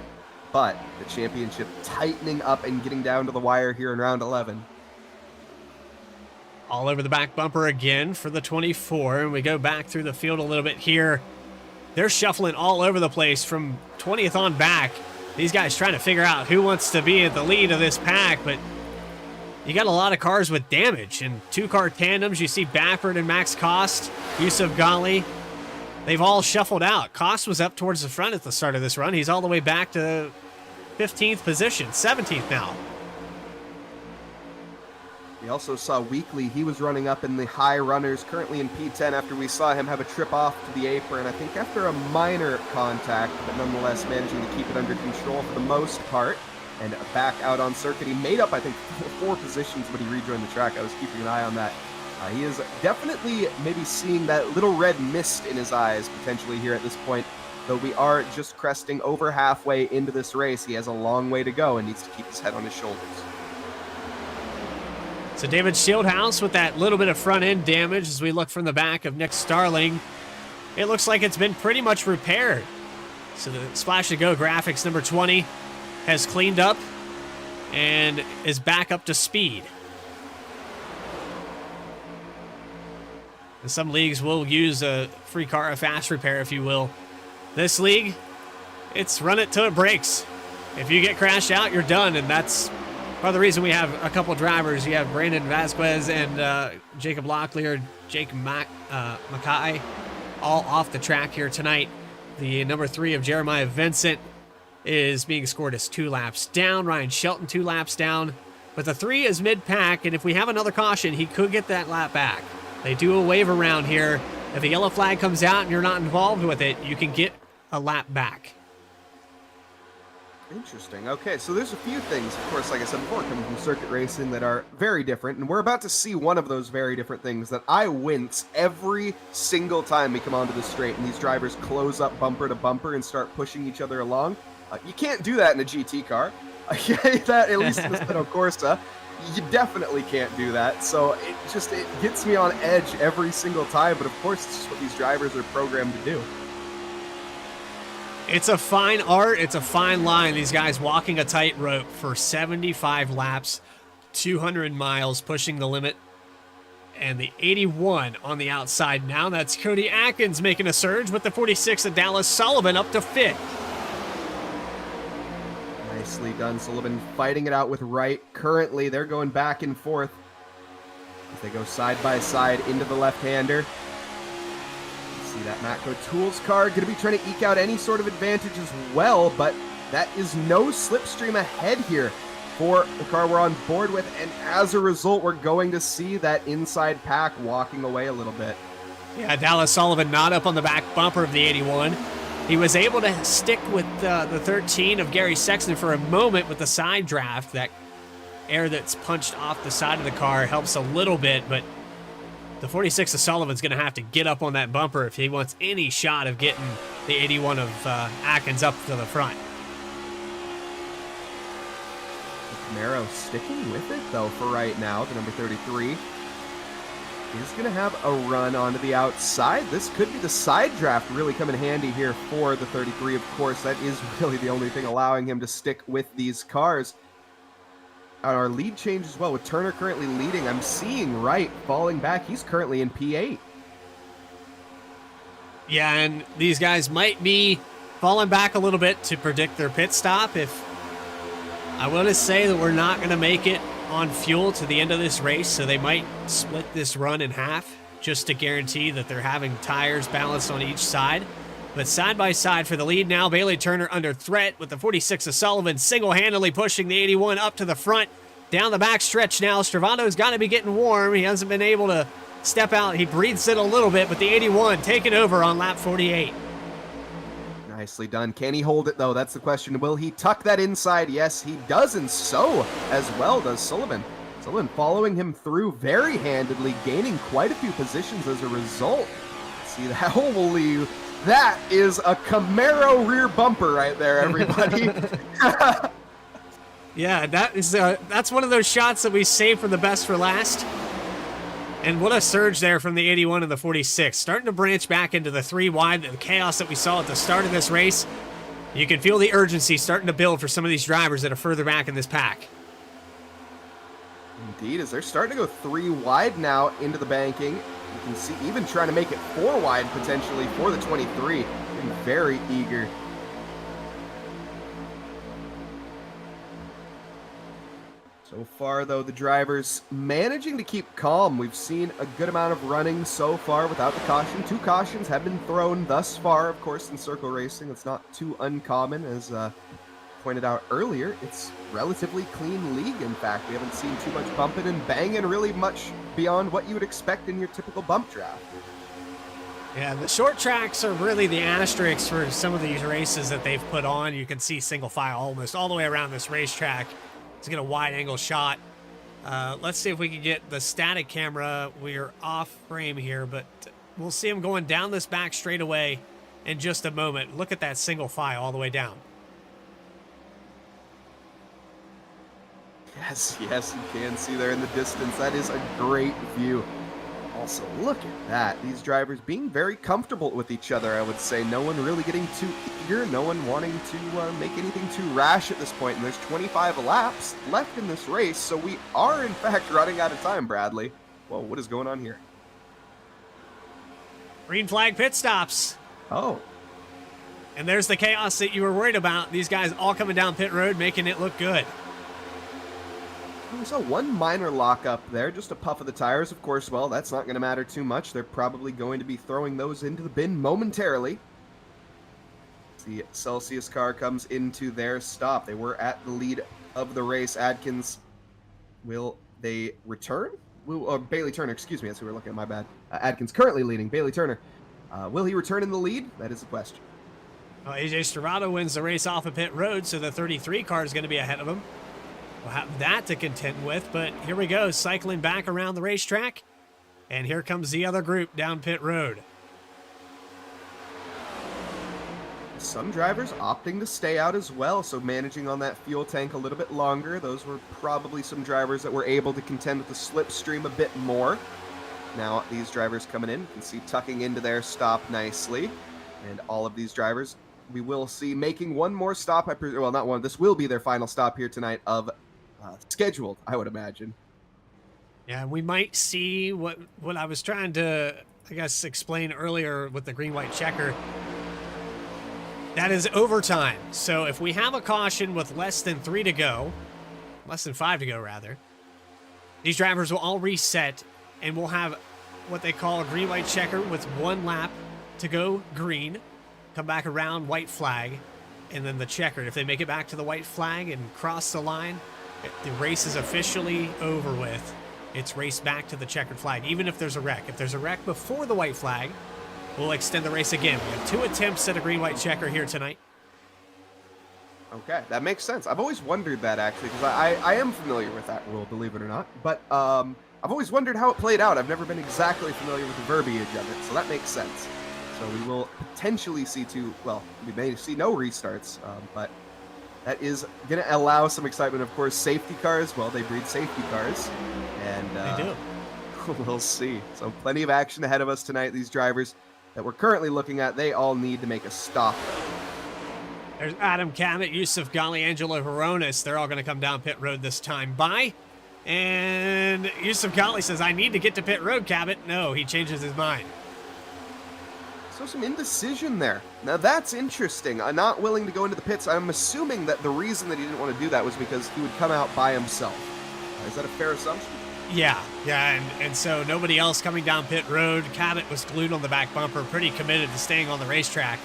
but the championship tightening up and getting down to the wire here in round 11. All over the back bumper again for the 24, and we go back through the field a little bit here. They're shuffling all over the place from 20th on back. These guys trying to figure out who wants to be at the lead of this pack, but you got a lot of cars with damage. And 2-car tandems, you see Baffert and Max Cost, Yusuf Ghali. They've all shuffled out. Cost was up towards the front at the start of this run. He's all the way back to 15th position, 17th now. We also saw Weekly. He was running up in the high runners, currently in P10 after we saw him have a trip off to the apron, I think after a minor contact, but nonetheless managing to keep it under control for the most part. And back out on circuit. He made up, I think, 4 positions when he rejoined the track. I was keeping an eye on that. He is definitely maybe seeing that little red mist in his eyes potentially here at this point. Though we are just cresting over halfway into this race, he has a long way to go and needs to keep his head on his shoulders. So David Shieldhouse with that little bit of front end damage as we look from the back of Nick Starling. It looks like it's been pretty much repaired. So the Splash to Go graphics number 20 has cleaned up and is back up to speed. And some leagues will use a free car, a fast repair, if you will. This league, it's run it till it breaks. If you get crashed out, you're done, and that's Part of the reason we have a couple drivers, you have Brandon Vasquez and Jacob Locklear, Jake Mackay, all off the track here tonight. The number 3 of Jeremiah Vincent is being scored as 2 laps down. Ryan Shelton 2 laps down. But the 3 is mid-pack, and if we have another caution, he could get that lap back. They do a wave around here. If a yellow flag comes out and you're not involved with it, you can get a lap back. Interesting. Okay, so there's a few things, of course, like I said before, coming from circuit racing that are very different, and we're about to see one of those very different things that I wince every single time we come onto the straight and these drivers close up bumper to bumper and start pushing each other along. You can't do that in a GT car. That, at least in the Assetto Corsa, you definitely can't do that. So it gets me on edge every single time, but of course it's just what these drivers are programmed to do. It's a fine art. It's a fine line. These guys walking a tightrope for 75 laps, 200 miles, pushing the limit. And the 81 on the outside now. That's Cody Atkins making a surge with the 46 of Dallas Sullivan up to 5th. Nicely done. Sullivan fighting it out with Wright. Currently, they're going back and forth as they go side by side into the left-hander. See that Matco Tools car going to be trying to eke out any sort of advantage as well, but that is no slipstream ahead here for the car we're on board with, and as a result, we're going to see that inside pack walking away a little bit. Yeah, Dallas Sullivan not up on the back bumper of the 81. He was able to stick with the 13 of Gary Sexton for a moment with the side draft. That air that's punched off the side of the car helps a little bit, but the 46 of Sullivan's going to have to get up on that bumper if he wants any shot of getting the 81 of Atkins up to the front. Camaro sticking with it, though, for right now. The number 33 is going to have a run onto the outside. This could be the side draft really come in handy here for the 33, of course. That is really the only thing allowing him to stick with these cars. Our lead change as well, with Turner currently leading. I'm seeing Wright falling back. He's currently in P8. Yeah, and these guys might be falling back a little bit to predict their pit stop. If I want to say that we're not going to make it on fuel to the end of this race, so they might split this run in half just to guarantee that they're having tires balanced on each side. But side by side for the lead now, Bailey Turner under threat with the 46 of Sullivan single-handedly pushing the 81 up to the front. Down the back stretch now, Stravado's got to be getting warm. He hasn't been able to step out. He breathes it a little bit, but the 81 taking over on lap 48. Nicely done. Can he hold it, though? That's the question. Will he tuck that inside? Yes, he does, and so as well does Sullivan. Sullivan following him through very handedly, gaining quite a few positions as a result. See that? Holy... That is a Camaro rear bumper right there, everybody. Yeah, that's one of those shots that we save for the best for last. And what a surge there from the 81 and the 46. Starting to branch back into the 3 wide, the chaos that we saw at the start of this race. You can feel the urgency starting to build for some of these drivers that are further back in this pack. Indeed, as they're starting to go 3 wide now into the banking. You can see even trying to make it 4 wide potentially for the 23. Being very eager. So far, though, the drivers managing to keep calm. We've seen a good amount of running so far without the caution. 2 cautions have been thrown thus far, of course, in circle racing. It's not too uncommon, as pointed out earlier. It's relatively clean league, in fact. We haven't seen too much bumping and banging, really much beyond what you would expect in your typical bump draft. Yeah, the short tracks are really the asterisks for some of these races that they've put on. You can see single file almost all the way around this racetrack. Let's get a wide angle shot. Let's see if we can get the static camera. We're off frame here, but we'll see him going down this back straightaway in just a moment. Look at that single file all the way down. Yes, you can see there in the distance. That is a great view. Also, look at that. These drivers being very comfortable with each other, I would say. No one really getting too eager. No one wanting to make anything too rash at this point. And there's 25 laps left in this race, so we are, in fact, running out of time, Bradley. Whoa, what is going on here? Green flag pit stops. Oh. And there's the chaos that you were worried about. These guys all coming down pit road, making it look good. We saw one minor lockup there, just a puff of the tires. Of course, well, that's not going to matter too much. They're probably going to be throwing those into the bin momentarily. The Celsius car comes into their stop. They were at the lead of the race. Adkins, will they return? Bailey Turner, excuse me, that's who we're looking at, my bad. Adkins currently leading. Bailey Turner, will he return in the lead? That is the question. Well, AJ Stravado wins the race off of pit road, so the 33 car is going to be ahead of him. We'll have that to contend with, but here we go, cycling back around the racetrack. And here comes the other group down pit road. Some drivers opting to stay out as well, so managing on that fuel tank a little bit longer. Those were probably some drivers that were able to contend with the slipstream a bit more. Now these drivers coming in, you can see tucking into their stop nicely. And all of these drivers we will see making one more stop. Well, not one. This will be their final stop here tonight of scheduled, I would imagine. Yeah, we might see what I was trying to, I guess, explain earlier with the green-white checker. That is overtime. So if we have a caution with less than 3 to go, less than 5 to go rather, these drivers will all reset and we'll have what they call a green-white checker with 1 lap to go green, come back around, white flag, and then the checker. If they make it back to the white flag and cross the line, the race is officially over with. It's raced back to the checkered flag, even if there's a wreck. If there's a wreck before the white flag, we'll extend the race again. We have 2 attempts at a green-white checker here tonight. Okay, that makes sense. I've always wondered that, actually, because I am familiar with that rule, believe it or not. But I've always wondered how it played out. I've never been exactly familiar with the verbiage of it, so that makes sense. So we will potentially see we may see no restarts, but that is going to allow some excitement. Of course, safety cars, well, they breed safety cars. And They do. We'll see. So plenty of action ahead of us tonight. These drivers that we're currently looking at, they all need to make a stop. There's Adam Cabot, Yusuf Ghali, Angelo Horonis. They're all going to come down pit road this time. Bye. And Yusuf Ghali says, I need to get to pit road, Cabot. No, he changes his mind. So some indecision there. Now that's interesting. Not willing to go into the pits. I'm assuming that the reason that he didn't want to do that was because he would come out by himself. Is that a fair assumption? Yeah, and so nobody else coming down pit road. Cabot was glued on the back bumper, pretty committed to staying on the racetrack.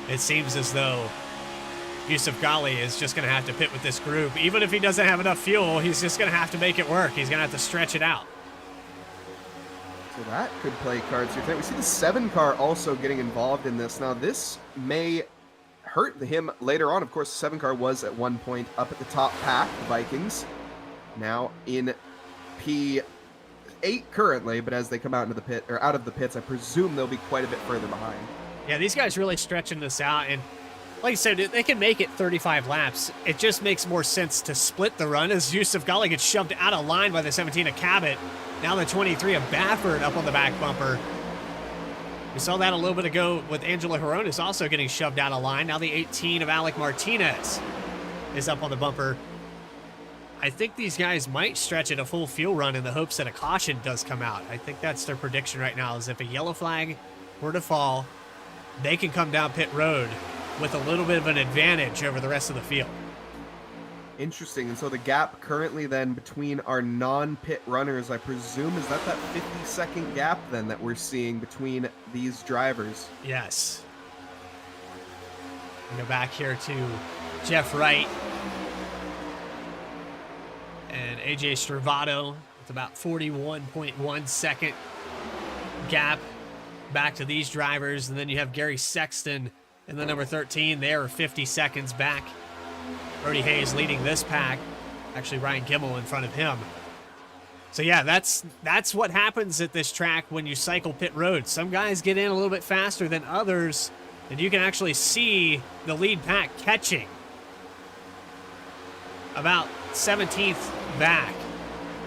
It seems as though Yusuf Ghali is just going to have to pit with this group. Even if he doesn't have enough fuel, he's just going to have to make it work. He's going to have to stretch it out. So that could play cards here tonight. We see the 7 car also getting involved in this. Now this may hurt him later on. Of course, the 7 car was at one point up at the top pack, the Vikings. Now in P8 currently, but as they come out into the pit or out of the pits, I presume they'll be quite a bit further behind. Yeah, these guys really stretching this out, and like I said, they can make it 35 laps. It just makes more sense to split the run as Yusuf Ghali gets shoved out of line by the 17 of Cabot. Now the 23 of Baffert up on the back bumper. We saw that a little bit ago with Angelo Horonis also getting shoved out of line. Now the 18 of Alec Martinez is up on the bumper. I think these guys might stretch it a full fuel run in the hopes that a caution does come out. I think that's their prediction right now, is if a yellow flag were to fall, they can come down pit road with a little bit of an advantage over the rest of the field. Interesting. And so the gap currently then between our non-pit runners, I presume, is that 50-second gap then that we're seeing between these drivers? Yes. We go back here to Jeff Wright and AJ Stravado with about 41.1 second gap back to these drivers. And then you have Gary Sexton and the number 13. They are 50 seconds back. Brody Hayes leading this pack. Actually, Ryan Gimmel in front of him. So yeah, that's what happens at this track when you cycle pit road. Some guys get in a little bit faster than others, and you can actually see the lead pack catching. About 17th back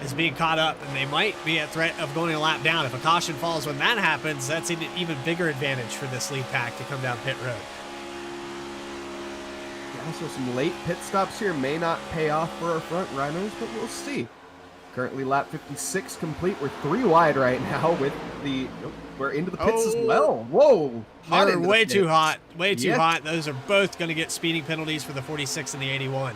is being caught up, and they might be at threat of going a lap down. If a caution falls when that happens, that's an even bigger advantage for this lead pack to come down pit road. Also, some late pit stops here may not pay off for our front runners, but we'll see. Currently lap 56 complete. We're 3 wide right now with the... we're into the pits as well. Whoa! They're way too hot. Way too hot. Those are both going to get speeding penalties for the 46 and the 81.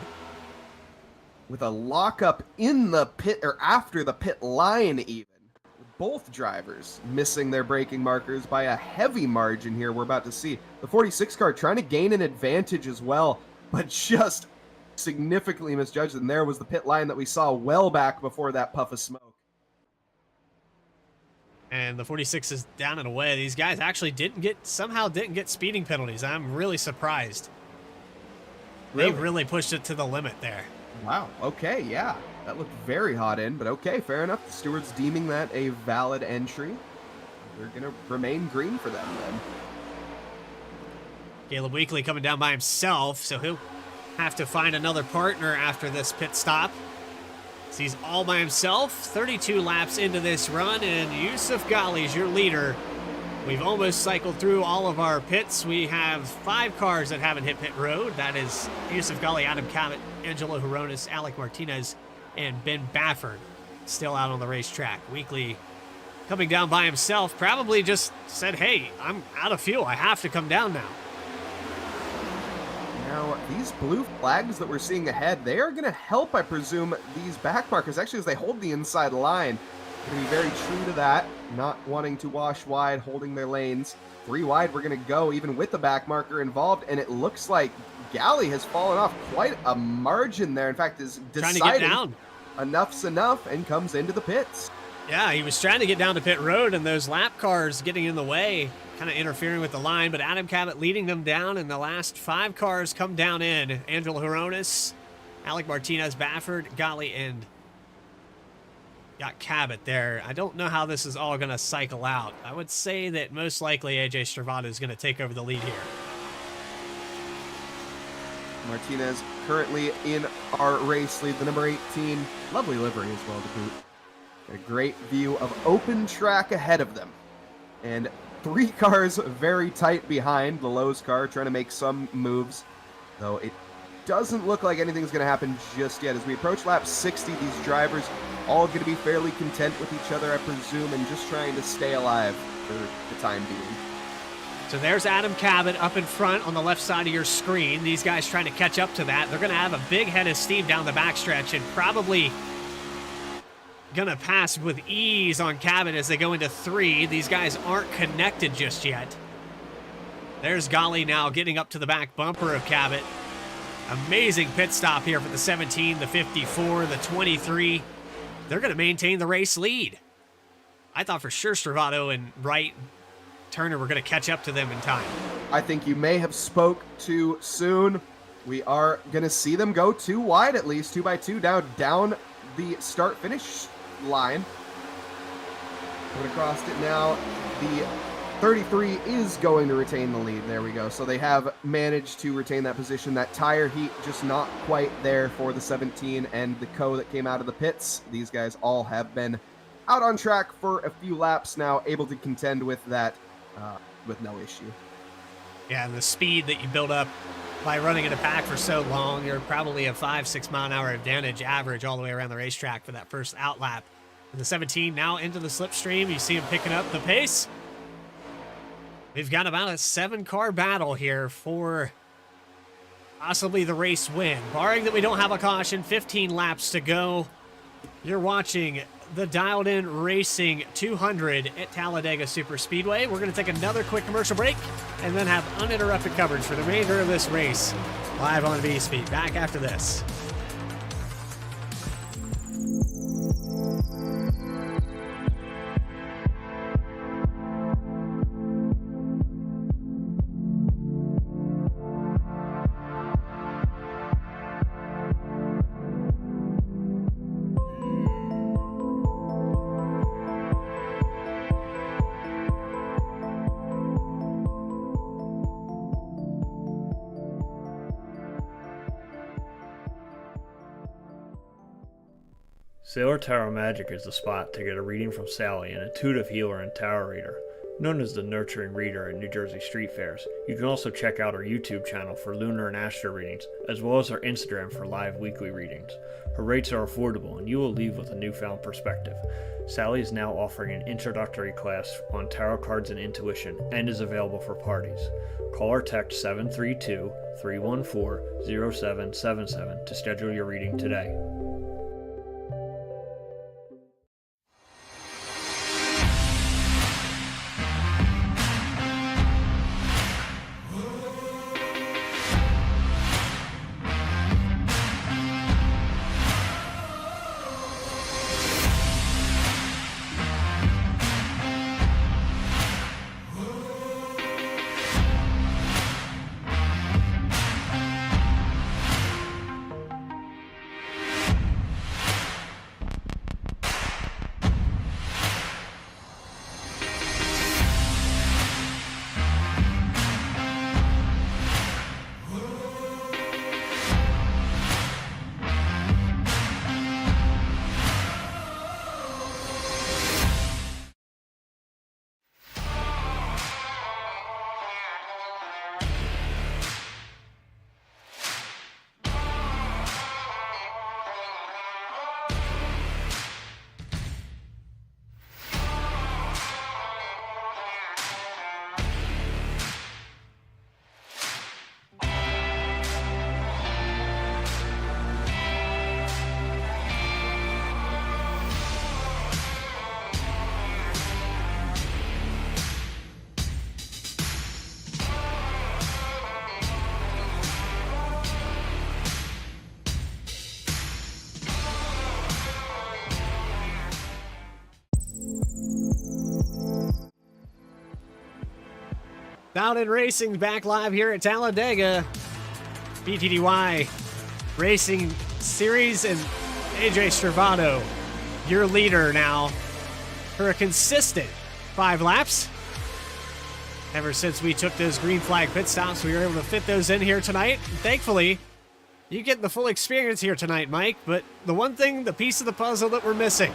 with a lockup in the pit, or after the pit line even. Both drivers missing their braking markers by a heavy margin here we're about to see. The 46 car trying to gain an advantage as well, but just significantly misjudged. And there was the pit line that we saw well back before that puff of smoke. And the 46 is down and away. These guys actually somehow didn't get speeding penalties. I'm really surprised. Really? They really pushed it to the limit there. Wow. Okay, yeah. That looked very hot in, but okay, fair enough. The stewards deeming that a valid entry. They're going to remain green for them then. Caleb Weekly coming down by himself, so he'll have to find another partner after this pit stop. So he's all by himself, 32 laps into this run, and Yusuf Ghali's your leader. We've almost cycled through all of our pits. We have 5 cars that haven't hit pit road. That is Yusuf Ghali, Adam Cabot, Angelo Huronis, Alec Martinez, and Ben Baffert still out on the racetrack. Weekly coming down by himself, probably just said, hey, I'm out of fuel. I have to come down now. Now, these blue flags that we're seeing ahead, they are going to help, I presume, these back markers, actually, as they hold the inside line. They're going to be very true to that, not wanting to wash wide, holding their lanes. 3 wide, we're going to go, even with the back marker involved, and it looks like Ghali has fallen off quite a margin there. In fact, is deciding trying to get down. Enough's enough and comes into the pits. Yeah, he was trying to get down to pit road, and those lap cars getting in the way, kind of interfering with the line, but Adam Cabot leading them down, and the last 5 cars come down in. Angelo Huronis, Alec Martinez, Baffert, Ghali, and got Cabot there. I don't know how this is all going to cycle out. I would say that most likely AJ Stravato is going to take over the lead here. Martinez currently in our race lead, the number 18. Lovely livery as well to boot. A great view of open track ahead of them. And 3 cars very tight behind. The Lowe's car trying to make some moves, though it doesn't look like anything's going to happen just yet. As we approach lap 60, these drivers all going to be fairly content with each other, I presume, and just trying to stay alive for the time being. So there's Adam Cabot up in front on the left side of your screen. These guys trying to catch up to that. They're going to have a big head of steam down the backstretch and probably going to pass with ease on Cabot as they go into 3. These guys aren't connected just yet. There's Ghali now getting up to the back bumper of Cabot. Amazing pit stop here for the 17, the 54, the 23. They're going to maintain the race lead. I thought for sure Stravato and Wright Turner were going to catch up to them in time. I think you may have spoke too soon. We are going to see them go 2 wide at least, 2 by 2 down the start-finish line. Going across it now. The 33 is going to retain the lead. There we go. So they have managed to retain that position. That tire heat just not quite there for the 17 and the Co that came out of the pits. These guys all have been out on track for a few laps now, able to contend with that with no issue. Yeah, and the speed that you build up by running in a pack for so long, you're probably a 5-6 mile an hour advantage average all the way around the racetrack for that first out lap. And the 17 now into the slipstream. You see him picking up the pace. We've got about a 7-car battle here for possibly the race win. Barring that we don't have a caution, 15 laps to go. You're watching the Dialed In Racing 200 at Talladega Superspeedway. We're going to take another quick commercial break and then have uninterrupted coverage for the remainder of this race live on VSPEED. Back after this. Sailor Tarot Magic is the spot to get a reading from Sally, an intuitive healer and tarot reader. Known as the Nurturing Reader at New Jersey street fairs, you can also check out our YouTube channel for lunar and astro readings, as well as our Instagram for live weekly readings. Her rates are affordable, and you will leave with a newfound perspective. Sally is now offering an introductory class on tarot cards and intuition, and is available for parties. Call or text 732-314-0777 to schedule your reading today. DIALED Racing back live here at Talladega. BTDY Racing Series and AJ Stravado, your leader now for a consistent 5 laps. Ever since we took those green flag pit stops, we were able to fit those in here tonight. And thankfully, you get the full experience here tonight, Mike. But the one thing, the piece of the puzzle that we're missing,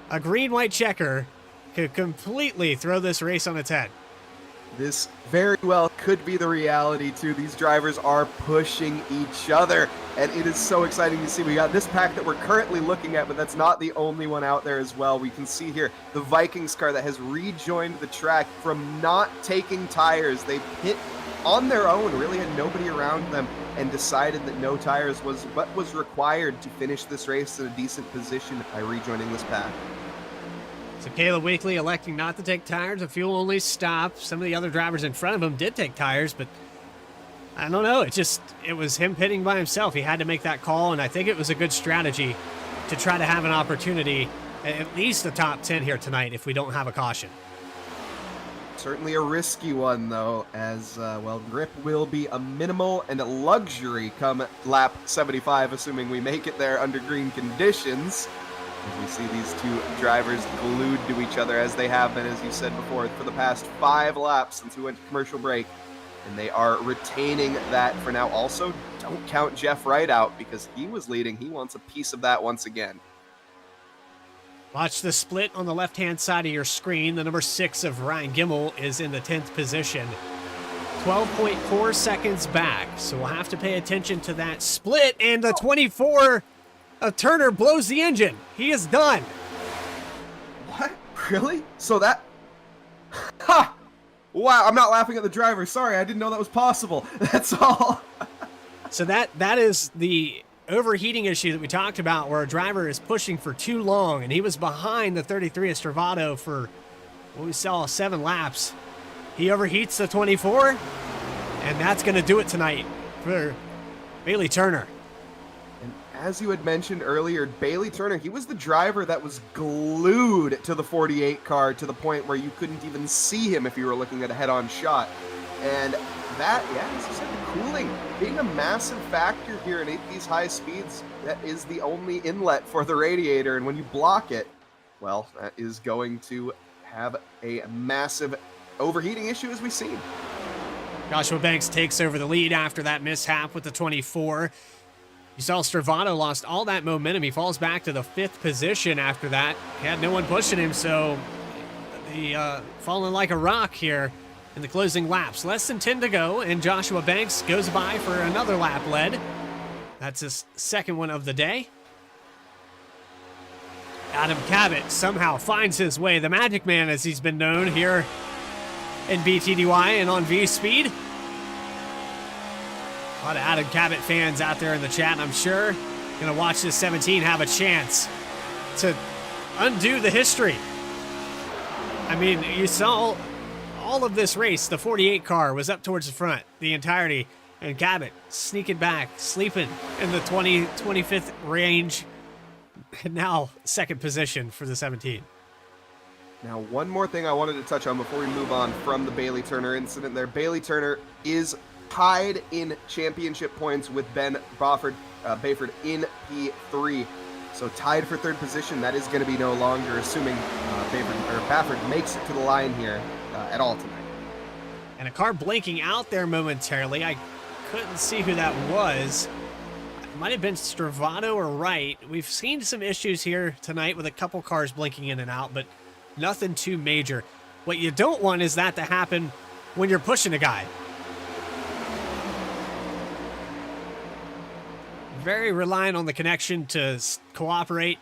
a green-white checker could completely throw this race on its head. This very well could be the reality, too. These drivers are pushing each other, and it is so exciting to see. We got this pack that we're currently looking at, but that's not the only one out there as well. We can see here the Vikings car that has rejoined the track from not taking tires. They pit on their own, really had nobody around them, and decided that no tires was what was required to finish this race in a decent position by rejoining this pack. So Caleb Weekly electing not to take tires, a fuel-only stop. Some of the other drivers in front of him did take tires, but I don't know. It was him pitting by himself. He had to make that call, and I think it was a good strategy to try to have an opportunity, at least a top 10 here tonight if we don't have a caution. Certainly a risky one, though, as, well, grip will be a minimal and a luxury come lap 75, assuming we make it there under green conditions. As we see these two drivers glued to each other, as they have been, as you said before, for the past 5 laps since we went to commercial break. And they are retaining that for now. Also, don't count Jeff Wright out because he was leading. He wants a piece of that once again. Watch the split on the left-hand side of your screen. The number 6 of Ryan Gimmel is in the 10th position. 12.4 seconds back, so we'll have to pay attention to that split. And the 24 of Turner blows the engine. He is done. What? Really? So that... Ha! Wow, I'm not laughing at the driver. Sorry, I didn't know that was possible. That's all. So that is the overheating issue that we talked about, where a driver is pushing for too long, and he was behind the 33 of Stravado for what we saw 7 laps. He overheats the 24, and that's going to do it tonight for Bailey Turner. And as you had mentioned earlier, Bailey Turner, he was the driver that was glued to the 48 car to the point where you couldn't even see him if you were looking at a head-on shot. And that, yeah, as you said, the cooling being a massive factor here at these high speeds. That is the only inlet for the radiator, and when you block it, well, that is going to have a massive overheating issue, as we've seen. Joshua Banks takes over the lead after that mishap with the 24. You saw Stravado lost all that momentum. He falls back to the 5th position after that. He had no one pushing him, so he falling like a rock here in the closing laps. Less than 10 to go, and Joshua Banks goes by for another lap led. That's his second one of the day. Adam Cabot somehow finds his way, the Magic Man as he's been known here in BTDY and on VSPEED. A lot of Adam Cabot fans out there in the chat, I'm sure, gonna watch this 17 have a chance to undo the history. I mean, you saw all of this race, the 48 car was up towards the front the entirety, and Cabot sneaking back, sleeping in the 25th range, and now 2nd position for the 17. Now, one more thing I wanted to touch on before we move on from the Bailey Turner incident there. Bailey Turner is tied in championship points with Ben Bayford in P3. So tied for 3rd position. That is going to be no longer, assuming Bayford makes it to the line here at all tonight. And a car blinking out there momentarily. I couldn't see who that was. It might have been Stravado or Wright. We've seen some issues here tonight with a couple cars blinking in and out, but nothing too major. What you don't want is that to happen when you're pushing a guy. Very reliant on the connection to cooperate.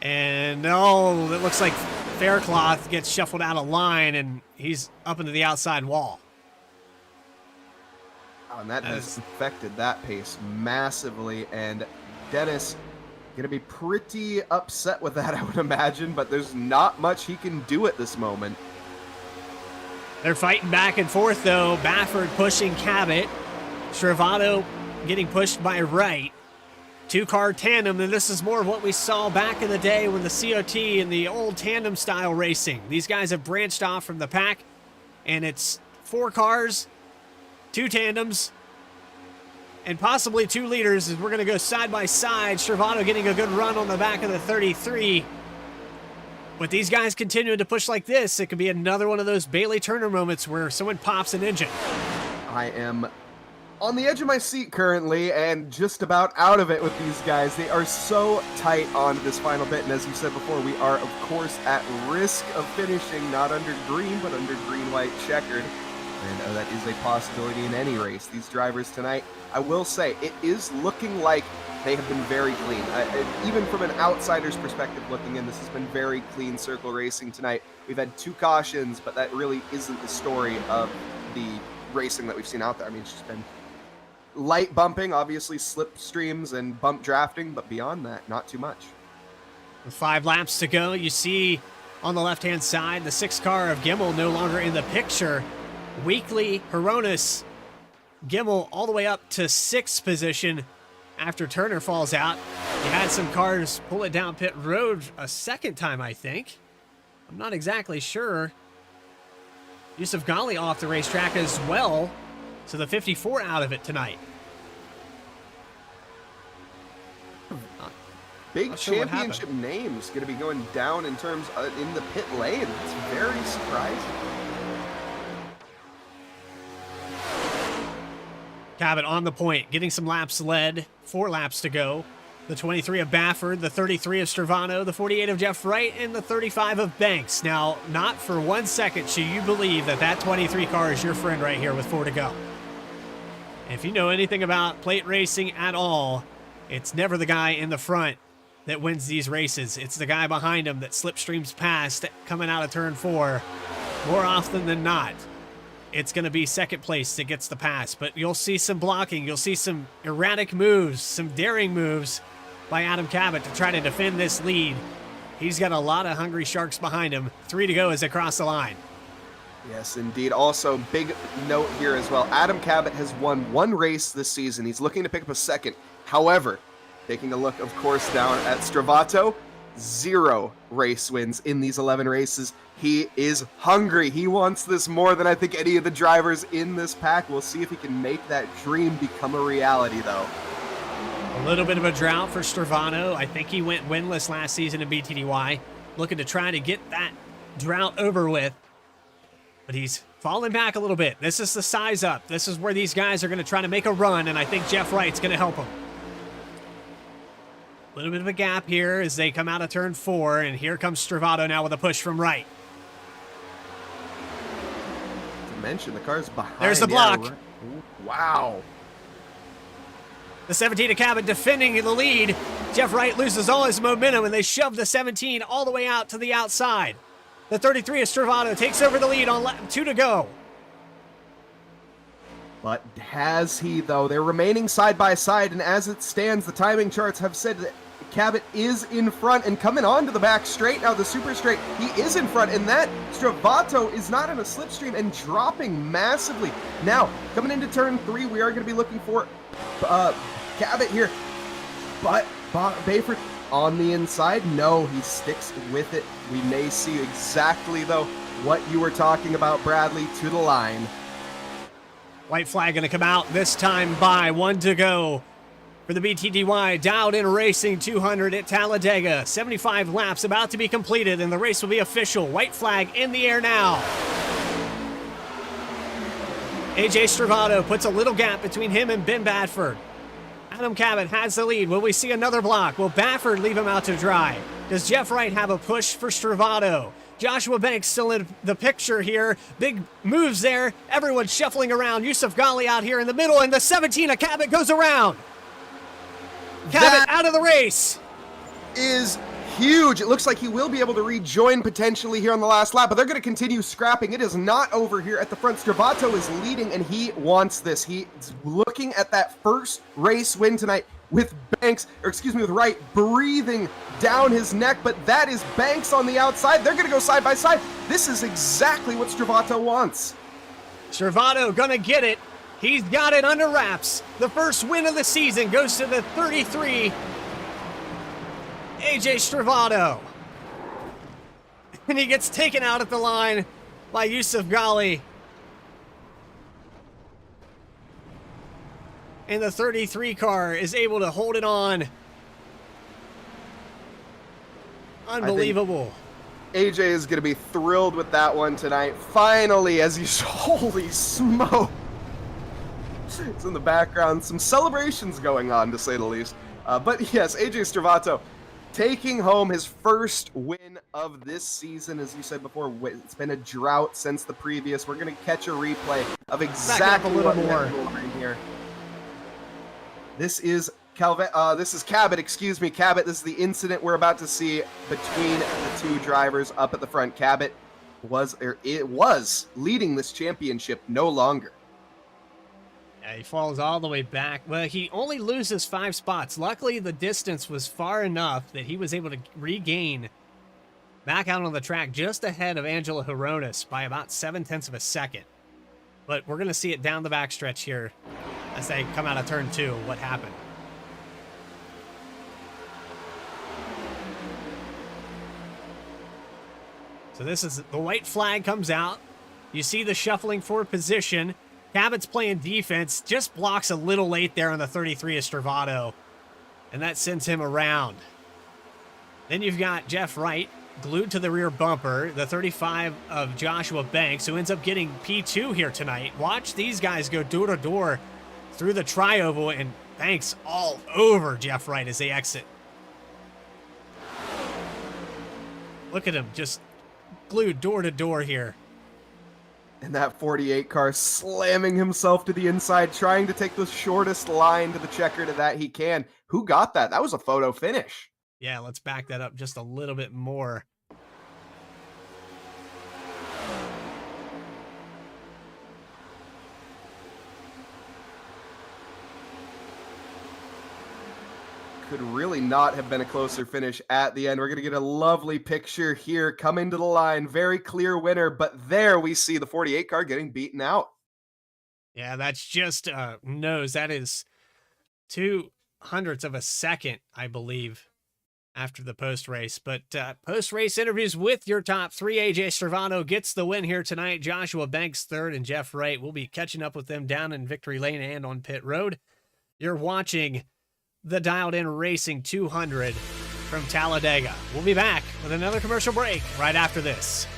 And oh, it looks like Faircloth gets shuffled out of line, and he's up into the outside wall. Oh, and that has affected that pace massively, and Dennis going to be pretty upset with that, I would imagine, but there's not much he can do at this moment. They're fighting back and forth, though. Baffert pushing Cabot. Stravado getting pushed by Wright. 2-car tandem, and this is more of what we saw back in the day when the COT and the old tandem style racing. These guys have branched off from the pack, and it's 4 cars, 2 tandems, and possibly 2 leaders as we're going to go side by side. Stravano getting a good run on the back of the 33. With these guys continuing to push like this, it could be another one of those Bailey Turner moments where someone pops an engine. I am on the edge of my seat currently and just about out of it with these guys. They are so tight on this final bit, and as you said before, we are, of course, at risk of finishing not under green, but under green-white checkered. And that is a possibility in any race. These drivers tonight, I will say, it is looking like they have been very clean. Even from an outsider's perspective looking in, this has been very clean circle racing tonight. We've had 2 cautions, but that really isn't the story of the racing that we've seen out there. I mean, it's just been light bumping, obviously slipstreams and bump drafting, but beyond that, not too much. With 5 laps to go, you see on the left-hand side, the 6 car of Gimmel no longer in the picture. Weekly, Horonis, Gimmel all the way up to 6th position after Turner falls out. You had some cars pull it down pit road a second time, I think. I'm not exactly sure. Yusuf Ghali off the racetrack as well. So the 54 out of it tonight. Big Not sure what championship names going to be going down in terms in the pit lane. It's very surprising. Cabot on the point, getting some laps led. 4 laps to go. The 23 of Baffert, the 33 of Stravano, the 48 of Jeff Wright, and the 35 of Banks. Now, not for 1 second should you believe that that 23 car is your friend right here with 4 to go. If you know anything about plate racing at all, it's never the guy in the front that wins these races. It's the guy behind him that slipstreams past coming out of turn 4. More often than not, it's going to be second place that gets the pass. But you'll see some blocking. You'll see some erratic moves, some daring moves by Adam Cabot to try to defend this lead. He's got a lot of hungry sharks behind him. 3 to go as they cross the line. Yes, indeed. Also, big note here as well. Adam Cabot has won 1 race this season. He's looking to pick up a second. However, taking a look, of course, down at Stravato, 0 race wins in these 11 races. He is hungry. He wants this more than I think any of the drivers in this pack. We'll see if he can make that dream become a reality, though. A little bit of a drought for Stravano. I think he went winless last season in BTDY, looking to try to get that drought over with. But he's falling back a little bit. This is the size up. This is where these guys are going to try to make a run, and I think Jeff Wright's going to help him. A little bit of a gap here as they come out of turn 4, and here comes Stravado now with a push from Wright. To mention, the car's behind. There's the block. Yeah, right. Wow. The 17 of Cabot defending the lead. Jeff Wright loses all his momentum, and they shove the 17 all the way out to the outside. The 33 of Stravado takes over the lead on 2 to go. But has he, though? They're remaining side by side, and as it stands, the timing charts have said that Cabot is in front and coming onto the back straight. Now the super straight, he is in front, and that Stravato is not in a slipstream and dropping massively. Now, coming into turn 3, we are going to be looking for Cabot here, but Bayford on the inside. No, he sticks with it. We may see exactly, though, what you were talking about, Bradley, to the line. White flag going to come out this time by 1 to go for the BTDY Dialed In Racing 200 at Talladega. 75 laps about to be completed, and the race will be official. White flag in the air now. AJ Stravado puts a little gap between him and Ben Badford. Adam Cabot has the lead. Will we see another block? Will Baffert leave him out to dry? Does Jeff Wright have a push for Stravado? Joshua Banks still in the picture here. Big moves there. Everyone shuffling around. Yusuf Ghali out here in the middle, and the 17 of Cabot goes around. Cabot out of the race. Is huge. It looks like he will be able to rejoin potentially here on the last lap, but they're going to continue scrapping. It is not over here at the front. Stravato is leading, and he wants this. He's looking at that first race win tonight with with Wright breathing down his neck, but that is Banks on the outside. They're going to go side by side. This is exactly what Stravato wants. Stravado going to get it. He's got it under wraps. The first win of the season goes to the 33, AJ Stravado. And he gets taken out at the line by Yusuf Ghali. And the 33 car is able to hold it on. Unbelievable. AJ is going to be thrilled with that one tonight. Finally, as he's, holy smoke. It's in the background. Some celebrations going on, to say the least. But yes, AJ Stravato taking home his first win of this season. As you said before, it's been a drought since the previous. We're going to catch a replay of exactly what happened here. This is Cabot, excuse me, Cabot. This is the incident we're about to see between the two drivers up at the front. Cabot was leading this championship no longer. Yeah, he falls all the way back. Well, he only loses 5 spots. Luckily, the distance was far enough that he was able to regain back out on the track just ahead of Angelo Hironis by about 0.7 of a second. But we're going to see it down the backstretch here as they come out of turn 2, what happened. So this is the white flag comes out. You see the shuffling for position. Cabot's playing defense, just blocks a little late there on the 33 of Stravato, and that sends him around. Then you've got Jeff Wright glued to the rear bumper, the 35 of Joshua Banks, who ends up getting P2 here tonight. Watch these guys go door to door through the tri-oval, and Banks all over Jeff Wright as they exit. Look at him, just glued door to door here. And that 48 car slamming himself to the inside, trying to take the shortest line to the checker to that he can. Who got that? That was a photo finish. Yeah, let's back that up just a little bit more. Could really not have been a closer finish at the end. We're going to get a lovely picture here coming to the line. Very clear winner, but there we see the 48 car getting beaten out. Yeah, that's just nose. That is 0.02 of a second, I believe, after the post-race. But post-race interviews with your top 3. AJ Stravato gets the win here tonight. Joshua Banks third, and Jeff Wright. We'll be catching up with them down in Victory Lane and on pit road. You're watching the Dialed In Racing 200 from Talladega. We'll be back with another commercial break right after this.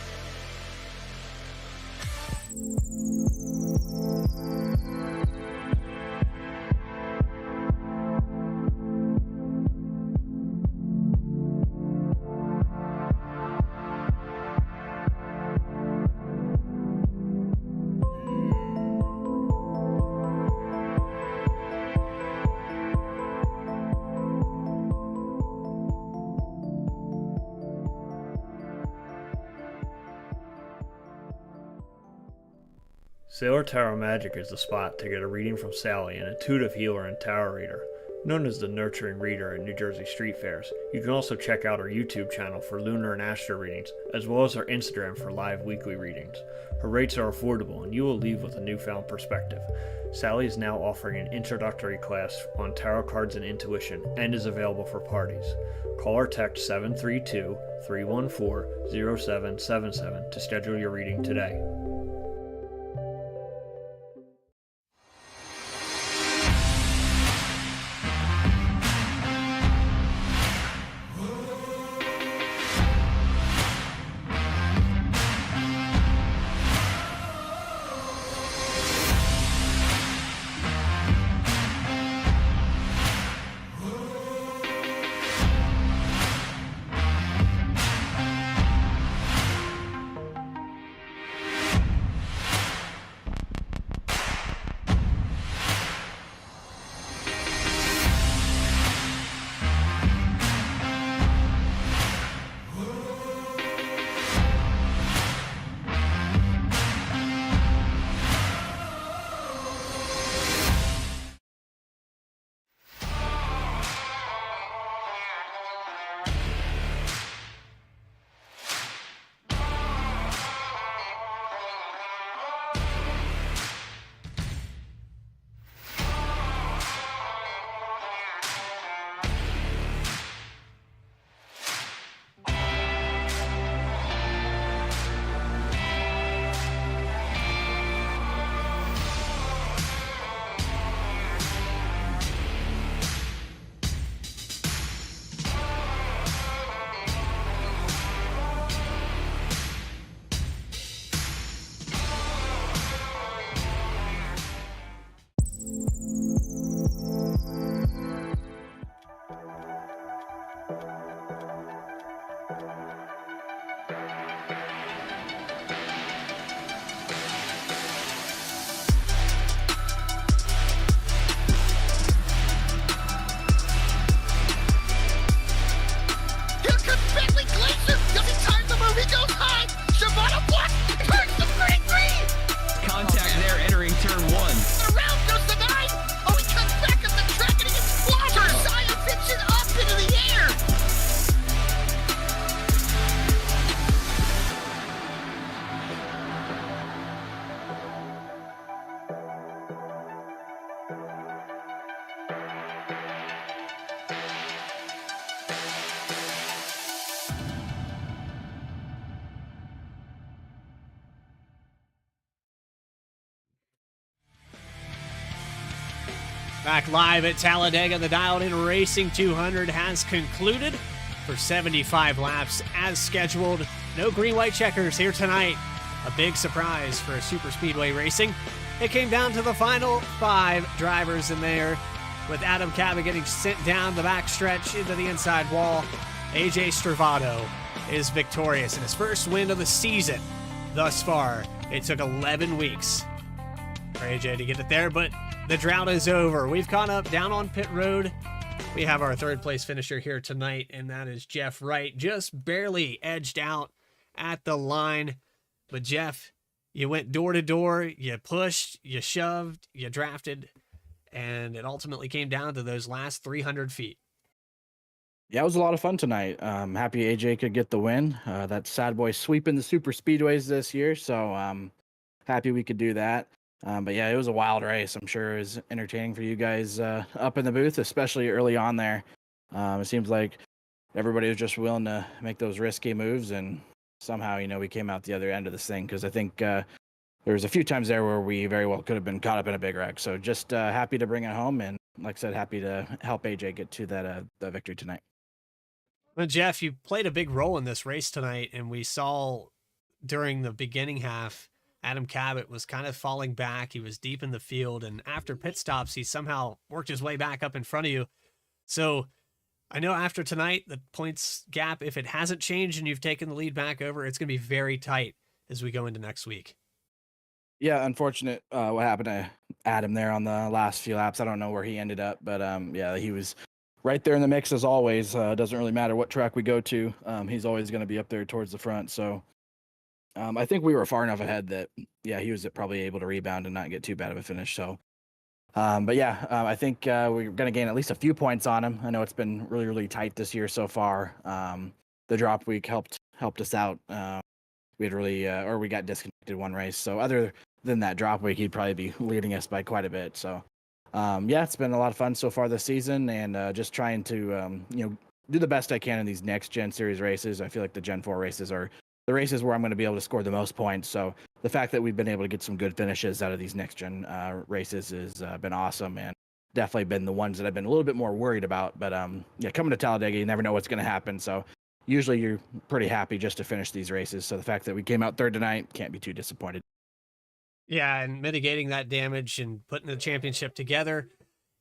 Sailor Tarot Magic is the spot to get a reading from Sally, an intuitive healer and tarot reader. Known as the nurturing reader at New Jersey street fairs, you can also check out our YouTube channel for lunar and astro readings, as well as our Instagram for live weekly readings. Her rates are affordable, and you will leave with a newfound perspective. Sally is now offering an introductory class on tarot cards and intuition, and is available for parties. Call or text 732-314-0777 to schedule your reading today. Back live at Talladega, the Dialed In Racing 200 has concluded for 75 laps as scheduled. No green-white checkers here tonight. A big surprise for super speedway racing. It came down to the final 5 drivers in there, with Adam Cabot getting sent down the backstretch into the inside wall. AJ Stravado is victorious in his first win of the season thus far. It took 11 weeks for AJ to get it there, but the drought is over. We've caught up down on pit road. We have our third place finisher here tonight, and that is Jeff Wright. Just barely edged out at the line. But Jeff, you went door to door, you pushed, you shoved, you drafted, and it ultimately came down to those last 300 feet. Yeah, it was a lot of fun tonight. Happy AJ could get the win. That sad boy sweeping the super speedways this year, so happy we could do that. But yeah, it was a wild race. I'm sure it was entertaining for you guys up in the booth, especially early on there. It seems like everybody was just willing to make those risky moves, and somehow, we came out the other end of this thing, because I think there was a few times there where we very well could have been caught up in a big wreck. So just happy to bring it home, and like I said, happy to help AJ get to that victory tonight. Well, Jeff, you played a big role in this race tonight, and we saw during the beginning half, Adam Cabot was kind of falling back. He was deep in the field, and after pit stops, he somehow worked his way back up in front of you. So I know after tonight, the points gap, if it hasn't changed and you've taken the lead back over, it's going to be very tight as we go into next week. Yeah, unfortunate what happened to Adam there on the last few laps. I don't know where he ended up, but yeah, he was right there in the mix as always. Doesn't really matter what track we go to. He's always going to be up there towards the front. So I think we were far enough ahead that, yeah, he was probably able to rebound and not get too bad of a finish. So, but yeah, I think we're going to gain at least a few points on him. I know it's been really, really tight this year so far. The drop week helped us out. We had really, or we got disconnected one race. So other than that drop week, he'd probably be leading us by quite a bit. So, yeah, it's been a lot of fun so far this season, and just trying to, do the best I can in these next Gen Series races. I feel like the Gen 4 races are the races where I'm going to be able to score the most points. So the fact that we've been able to get some good finishes out of these next gen races has been awesome, and definitely been the ones that I've been a little bit more worried about. But yeah, coming to Talladega, you never know what's going to happen. So usually you're pretty happy just to finish these races. So the fact that we came out third tonight, can't be too disappointed. Yeah, and mitigating that damage and putting the championship together.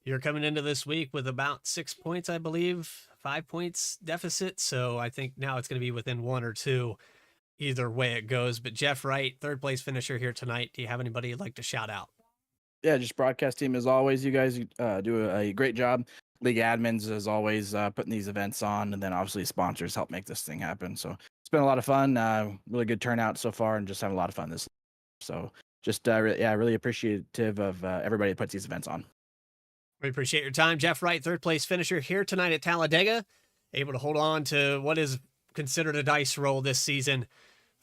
You're coming into this week with about 6 points, I believe, 5 points deficit. So I think now it's going to be within 1 or 2. Either way it goes. But Jeff Wright, third place finisher here tonight. Do you have anybody you'd like to shout out? Yeah, just broadcast team as always. You guys do a great job. League admins as always, putting these events on, and then obviously sponsors help make this thing happen. So it's been a lot of fun. Really good turnout so far, and just having a lot of fun this. So just really appreciative of everybody that puts these events on. We appreciate your time, Jeff Wright, third place finisher here tonight at Talladega, able to hold on to what is considered a dice roll this season.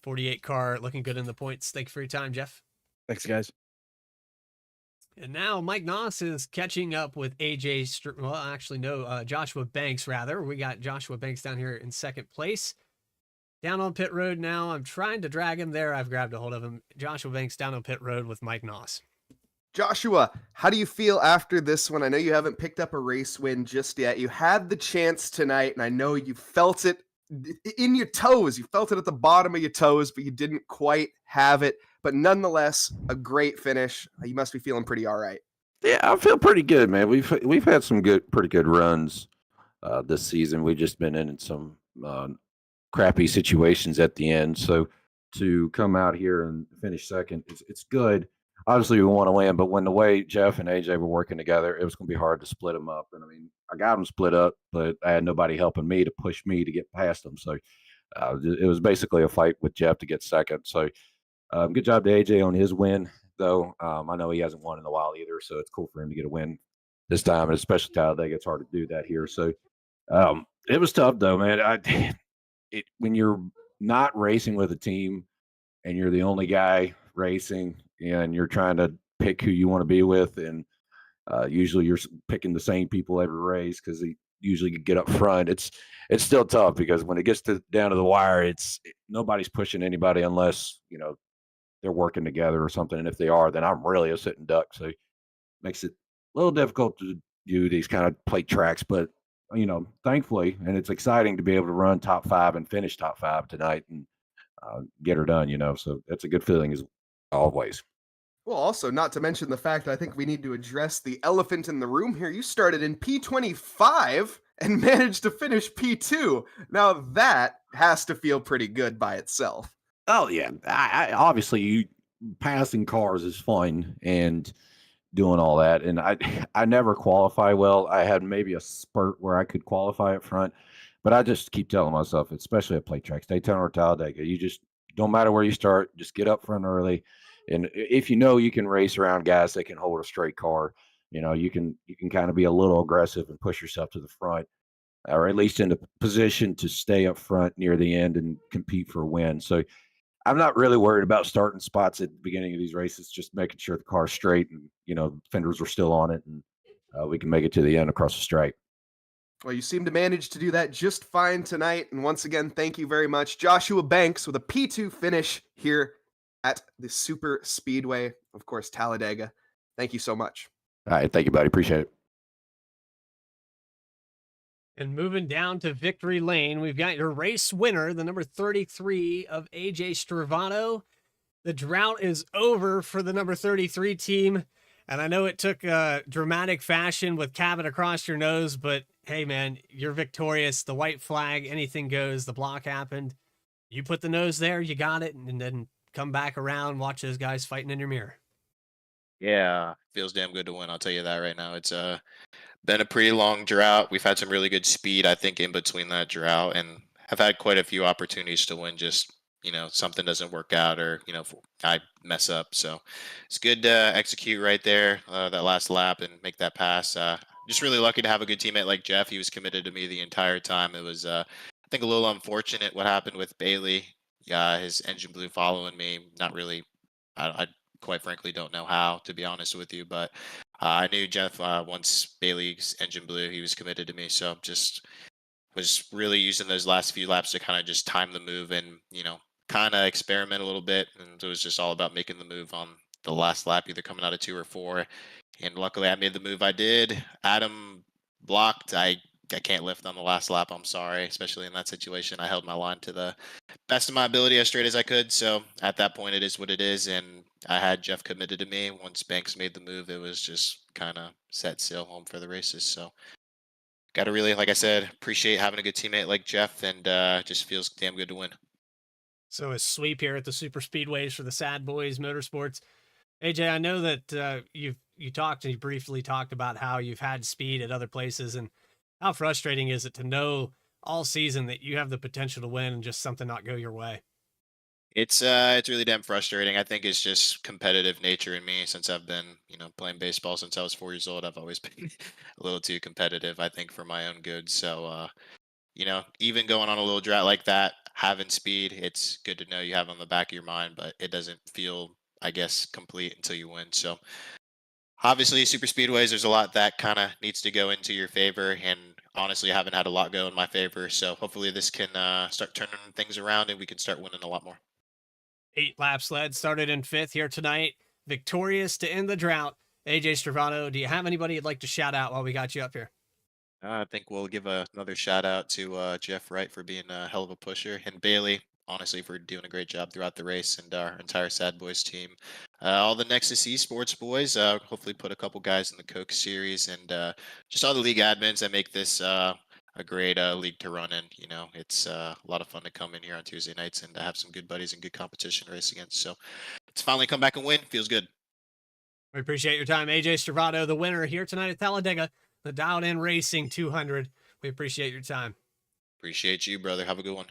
48 car, looking good in the points. Thank you for your time, Jeff. Thanks, guys. And now Mike Noss is catching up with Joshua Banks, rather. We got Joshua Banks down here in second place. Down on pit road now. I'm trying to drag him there. I've grabbed a hold of him. Joshua Banks down on pit road with Mike Noss. Joshua, how do you feel after this one? I know you haven't picked up a race win just yet. You had the chance tonight, and I know you felt it in your toes. You felt it at the bottom of your toes, but you didn't quite have it. But nonetheless, a great finish. You must be feeling pretty all right. Yeah, I feel pretty good, man. We've had some pretty good runs this season. We've just been in some crappy situations at the end. So to come out here and finish second, it's good. Obviously, we want to win, but when the way Jeff and AJ were working together, it was going to be hard to split them up. And I mean, I got them split up, but I had nobody helping me to push me to get past them. So it was basically a fight with Jeff to get second. So good job to AJ on his win, though. I know he hasn't won in a while either, so it's cool for him to get a win this time, and especially Talladega. It's hard to do that here. So it was tough, though, man. When you're not racing with a team and you're the only guy racing and you're trying to pick who you want to be with, and usually you're picking the same people every race because they usually get up front. It's still tough because when it gets down to the wire, nobody's pushing anybody unless they're working together or something. And if they are, then I'm really a sitting duck. So it makes it little difficult to do these kind of plate tracks, but thankfully, and it's exciting to be able to run top 5 and finish top 5 tonight and get her done. So that's a good feeling as always. Well, also, not to mention the fact that I think we need to address the elephant in the room here. You started in P25 and managed to finish P2. Now that has to feel pretty good by itself. Oh yeah, I obviously passing cars is fun and doing all that, and I never qualify well. I had maybe a spurt where I could qualify up front, but I just keep telling myself, especially at plate tracks, Daytona or Talladega, you just don't matter where you start, just get up front early. And if you can race around guys that can hold a straight car, you can kind of be a little aggressive and push yourself to the front, or at least in a position to stay up front near the end and compete for a win. So I'm not really worried about starting spots at the beginning of these races, just making sure the car's straight and, fenders are still on it, and we can make it to the end across the stripe. Well, you seem to manage to do that just fine tonight. And once again, thank you very much, Joshua Banks, with a P2 finish here at the Super Speedway, of course, Talladega. Thank you so much. All right. Thank you, buddy. Appreciate it. And moving down to victory lane, we've got your race winner, the number 33 of AJ Stravano. The drought is over for the number 33 team. And I know it took a dramatic fashion with cabin across your nose, but hey, man, you're victorious. The white flag, anything goes. The block happened. You put the nose there, you got it, and then come back around, watch those guys fighting in your mirror. Yeah, feels damn good to win. I'll tell you that right now. It's been a pretty long drought. We've had some really good speed, I think, in between that drought, and have had quite a few opportunities to win. Just something doesn't work out, or I mess up. So it's good to execute right there that last lap and make that pass. Just really lucky to have a good teammate like Jeff. He was committed to me the entire time. It was I think a little unfortunate what happened with Bailey. Yeah, his engine blew following me. Not really. I quite frankly don't know how, to be honest with you, but I knew Jeff once Bailey's engine blew, he was committed to me. So just was really using those last few laps to kind of just time the move and kind of experiment a little bit. And it was just all about making the move on the last lap, either coming out of 2 or 4. And luckily I made the move I did. Adam blocked. I can't lift on the last lap. I'm sorry, especially in that situation. I held my line to the best of my ability as straight as I could. So at that point, it is what it is. And I had Jeff committed to me. Once Banks made the move, it was just kind of set sail home for the races. So got to really, like I said, appreciate having a good teammate like Jeff, and just feels damn good to win. So a sweep here at the Super Speedways for the Sad Boys Motorsports. AJ, I know that you briefly talked about how you've had speed at other places, and how frustrating is it to know all season that you have the potential to win and just something not go your way? It's really damn frustrating. I think it's just competitive nature in me. Since I've been, playing baseball since I was 4 years old, I've always been a little too competitive, I think, for my own good. So, even going on a little drought like that, having speed, it's good to know you have on the back of your mind, but it doesn't feel, I guess, complete until you win. So obviously, super speedways, there's a lot that kind of needs to go into your favor, and honestly, I haven't had a lot go in my favor. So hopefully this can start turning things around and we can start winning a lot more. 8 laps led, started in 5th here tonight. Victorious to end the drought. AJ Stravano, do you have anybody you'd like to shout out while we got you up here? I think we'll give another shout out to Jeff Wright for being a hell of a pusher, and Bailey, honestly, for doing a great job throughout the race, and our entire Sad Boys team. All the Nexus Esports boys, hopefully put a couple guys in the Coke series, and just all the league admins that make this a great league to run in. It's a lot of fun to come in here on Tuesday nights and have some good buddies and good competition to race against. So it's finally come back and win. Feels good. We appreciate your time. AJ Stravano, the winner here tonight at Talladega, the Dialed In Racing 200. We appreciate your time. Appreciate you, brother. Have a good one.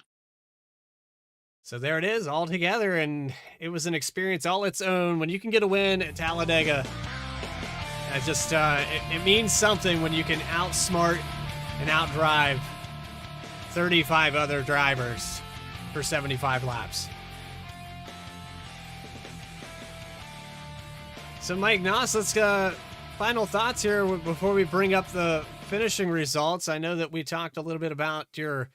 So there it is, all together, and it was an experience all its own. When you can get a win at Talladega, it means something when you can outsmart and outdrive 35 other drivers for 75 laps. So Mike Noss, let's final thoughts here before we bring up the finishing results. I know that we talked a little bit about your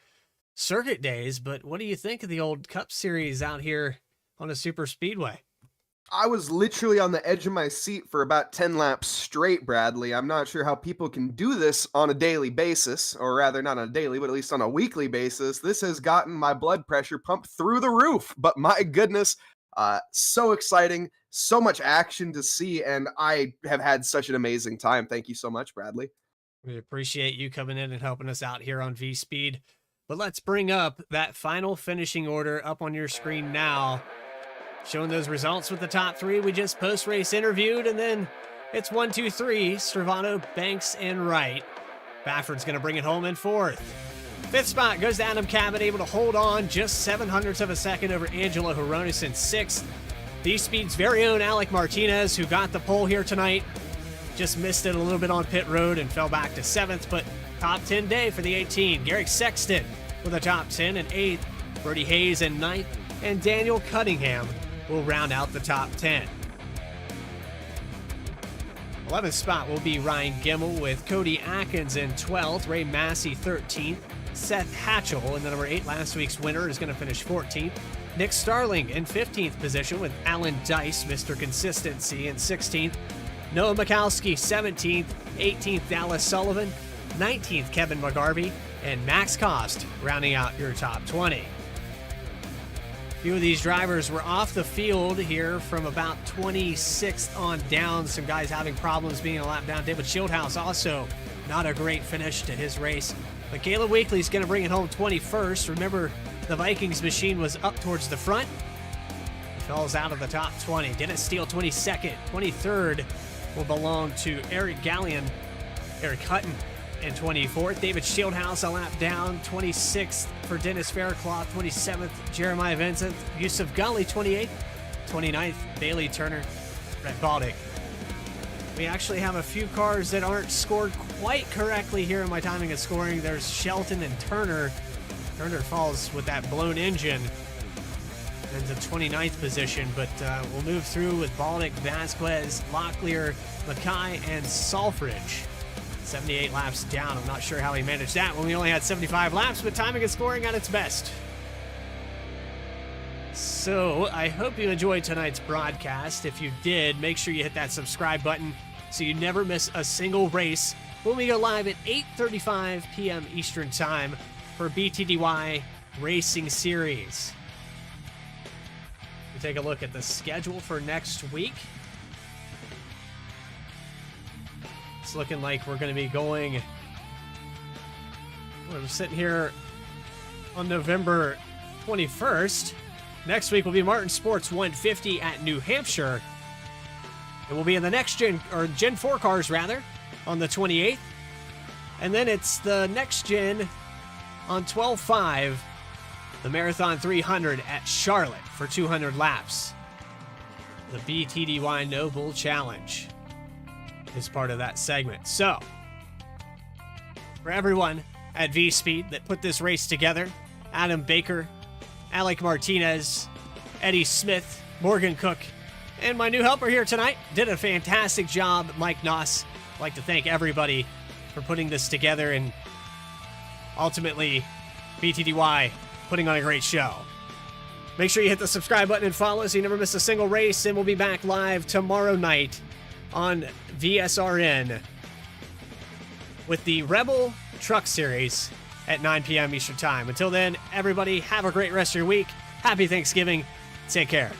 circuit days, but what do you think of the old Cup Series out here on a super speedway? I was literally on the edge of my seat for about 10 laps straight, Bradley. I'm not sure how people can do this on a daily basis, or rather, not on a daily, but at least on a weekly basis. This has gotten my blood pressure pumped through the roof. But my goodness, so exciting, so much action to see, and I have had such an amazing time. Thank you so much, Bradley. We appreciate you coming in and helping us out here on VSPEED. But let's bring up that final finishing order up on your screen now. Showing those results with the top three we just post-race interviewed, and then it's 1, 2, 3, Stravano, Banks, and Wright. Bafford's going to bring it home in fourth. Fifth spot goes to Adam Cabot, able to hold on just 0.07 of a second over Angelo Horonis in sixth. VSPEED's very own Alec Martinez, who got the pole here tonight, just missed it a little bit on pit road and fell back to 7th, but top 10 day for the 18. Garrick Sexton with a top 10 and 8th. Brody Hayes in 9th, and Daniel Cunningham will round out the top 10. 11th spot will be Ryan Gimmel with Cody Atkins in 12th, Ray Massey 13th, Seth Hatchell in the number 8, last week's winner, is going to finish 14th. Nick Starling in 15th position with Alan Dice, Mr. Consistency, in 16th. Noah Mikowski 17th, 18th Dallas Sullivan, 19th Kevin McGarvey, and Max Cost rounding out your top 20. A few of these drivers were off the field here from about 26th on down. Some guys having problems being a lap down. David Shieldhouse also not a great finish to his race. But Caleb Weakley's going to bring it home 21st. Remember, the Vikings machine was up towards the front. He falls out of the top 20. Dennis Steele 22nd. 23rd will belong to Eric Gallion. Eric Hutton in 24th. David Shieldhouse a lap down. 26th for Dennis Faircloth. 27th, Jeremiah Vincent. Yusuf Gully, 28th. 29th, Bailey Turner. Brett Baldick. We actually have a few cars that aren't scored quite correctly here in my timing of scoring. There's Shelton and Turner. Turner falls with that blown engine into 29th position, but we'll move through with Baldick, Vasquez, Locklear, Mackay, and Salfridge. 78 laps down. I'm not sure how he managed that when we only had 75 laps, but timing and scoring at its best. So I hope you enjoyed tonight's broadcast. If you did, make sure you hit that subscribe button so you never miss a single race when we go live at 8:35 p.m. Eastern Time for BTDY Racing Series. We take a look at the schedule for next week. It's looking like we're going to be going. We're sitting here on November 21st. Next week will be Martin Sports 150 at New Hampshire. It will be in the next gen, or Gen 4 cars rather, on the 28th. And then it's the next gen on 12/5, the Marathon 300 at Charlotte for 200 laps. The BTDY Noble Challenge is part of that segment. So, for everyone at VSPEED that put this race together, Adam Baker, Alec Martinez, Eddie Smith, Morgan Cook, and my new helper here tonight did a fantastic job, Mike Noss. I'd like to thank everybody for putting this together, and ultimately BTDY putting on a great show. Make sure you hit the subscribe button and follow so you never miss a single race, and we'll be back live tomorrow night on VSRN with the Rebel Truck Series at 9 p.m. Eastern Time. Until then, everybody, have a great rest of your week. Happy Thanksgiving. Take care.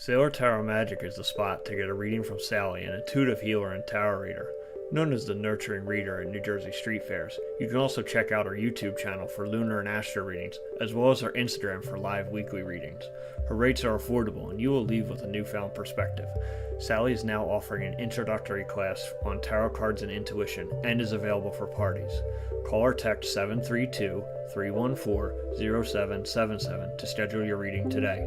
Sailor Tarot Magic is the spot to get a reading from Sally, an intuitive healer and tarot reader. Known as the Nurturing Reader at New Jersey Street Fairs, You can also check out our YouTube channel for lunar and astro readings, as well as our Instagram for live weekly readings. Her rates are affordable, and you will leave with a newfound perspective. Sally is now offering an introductory class on tarot cards and intuition, and is available for parties. Call or text 732-314-0777 to schedule your reading today.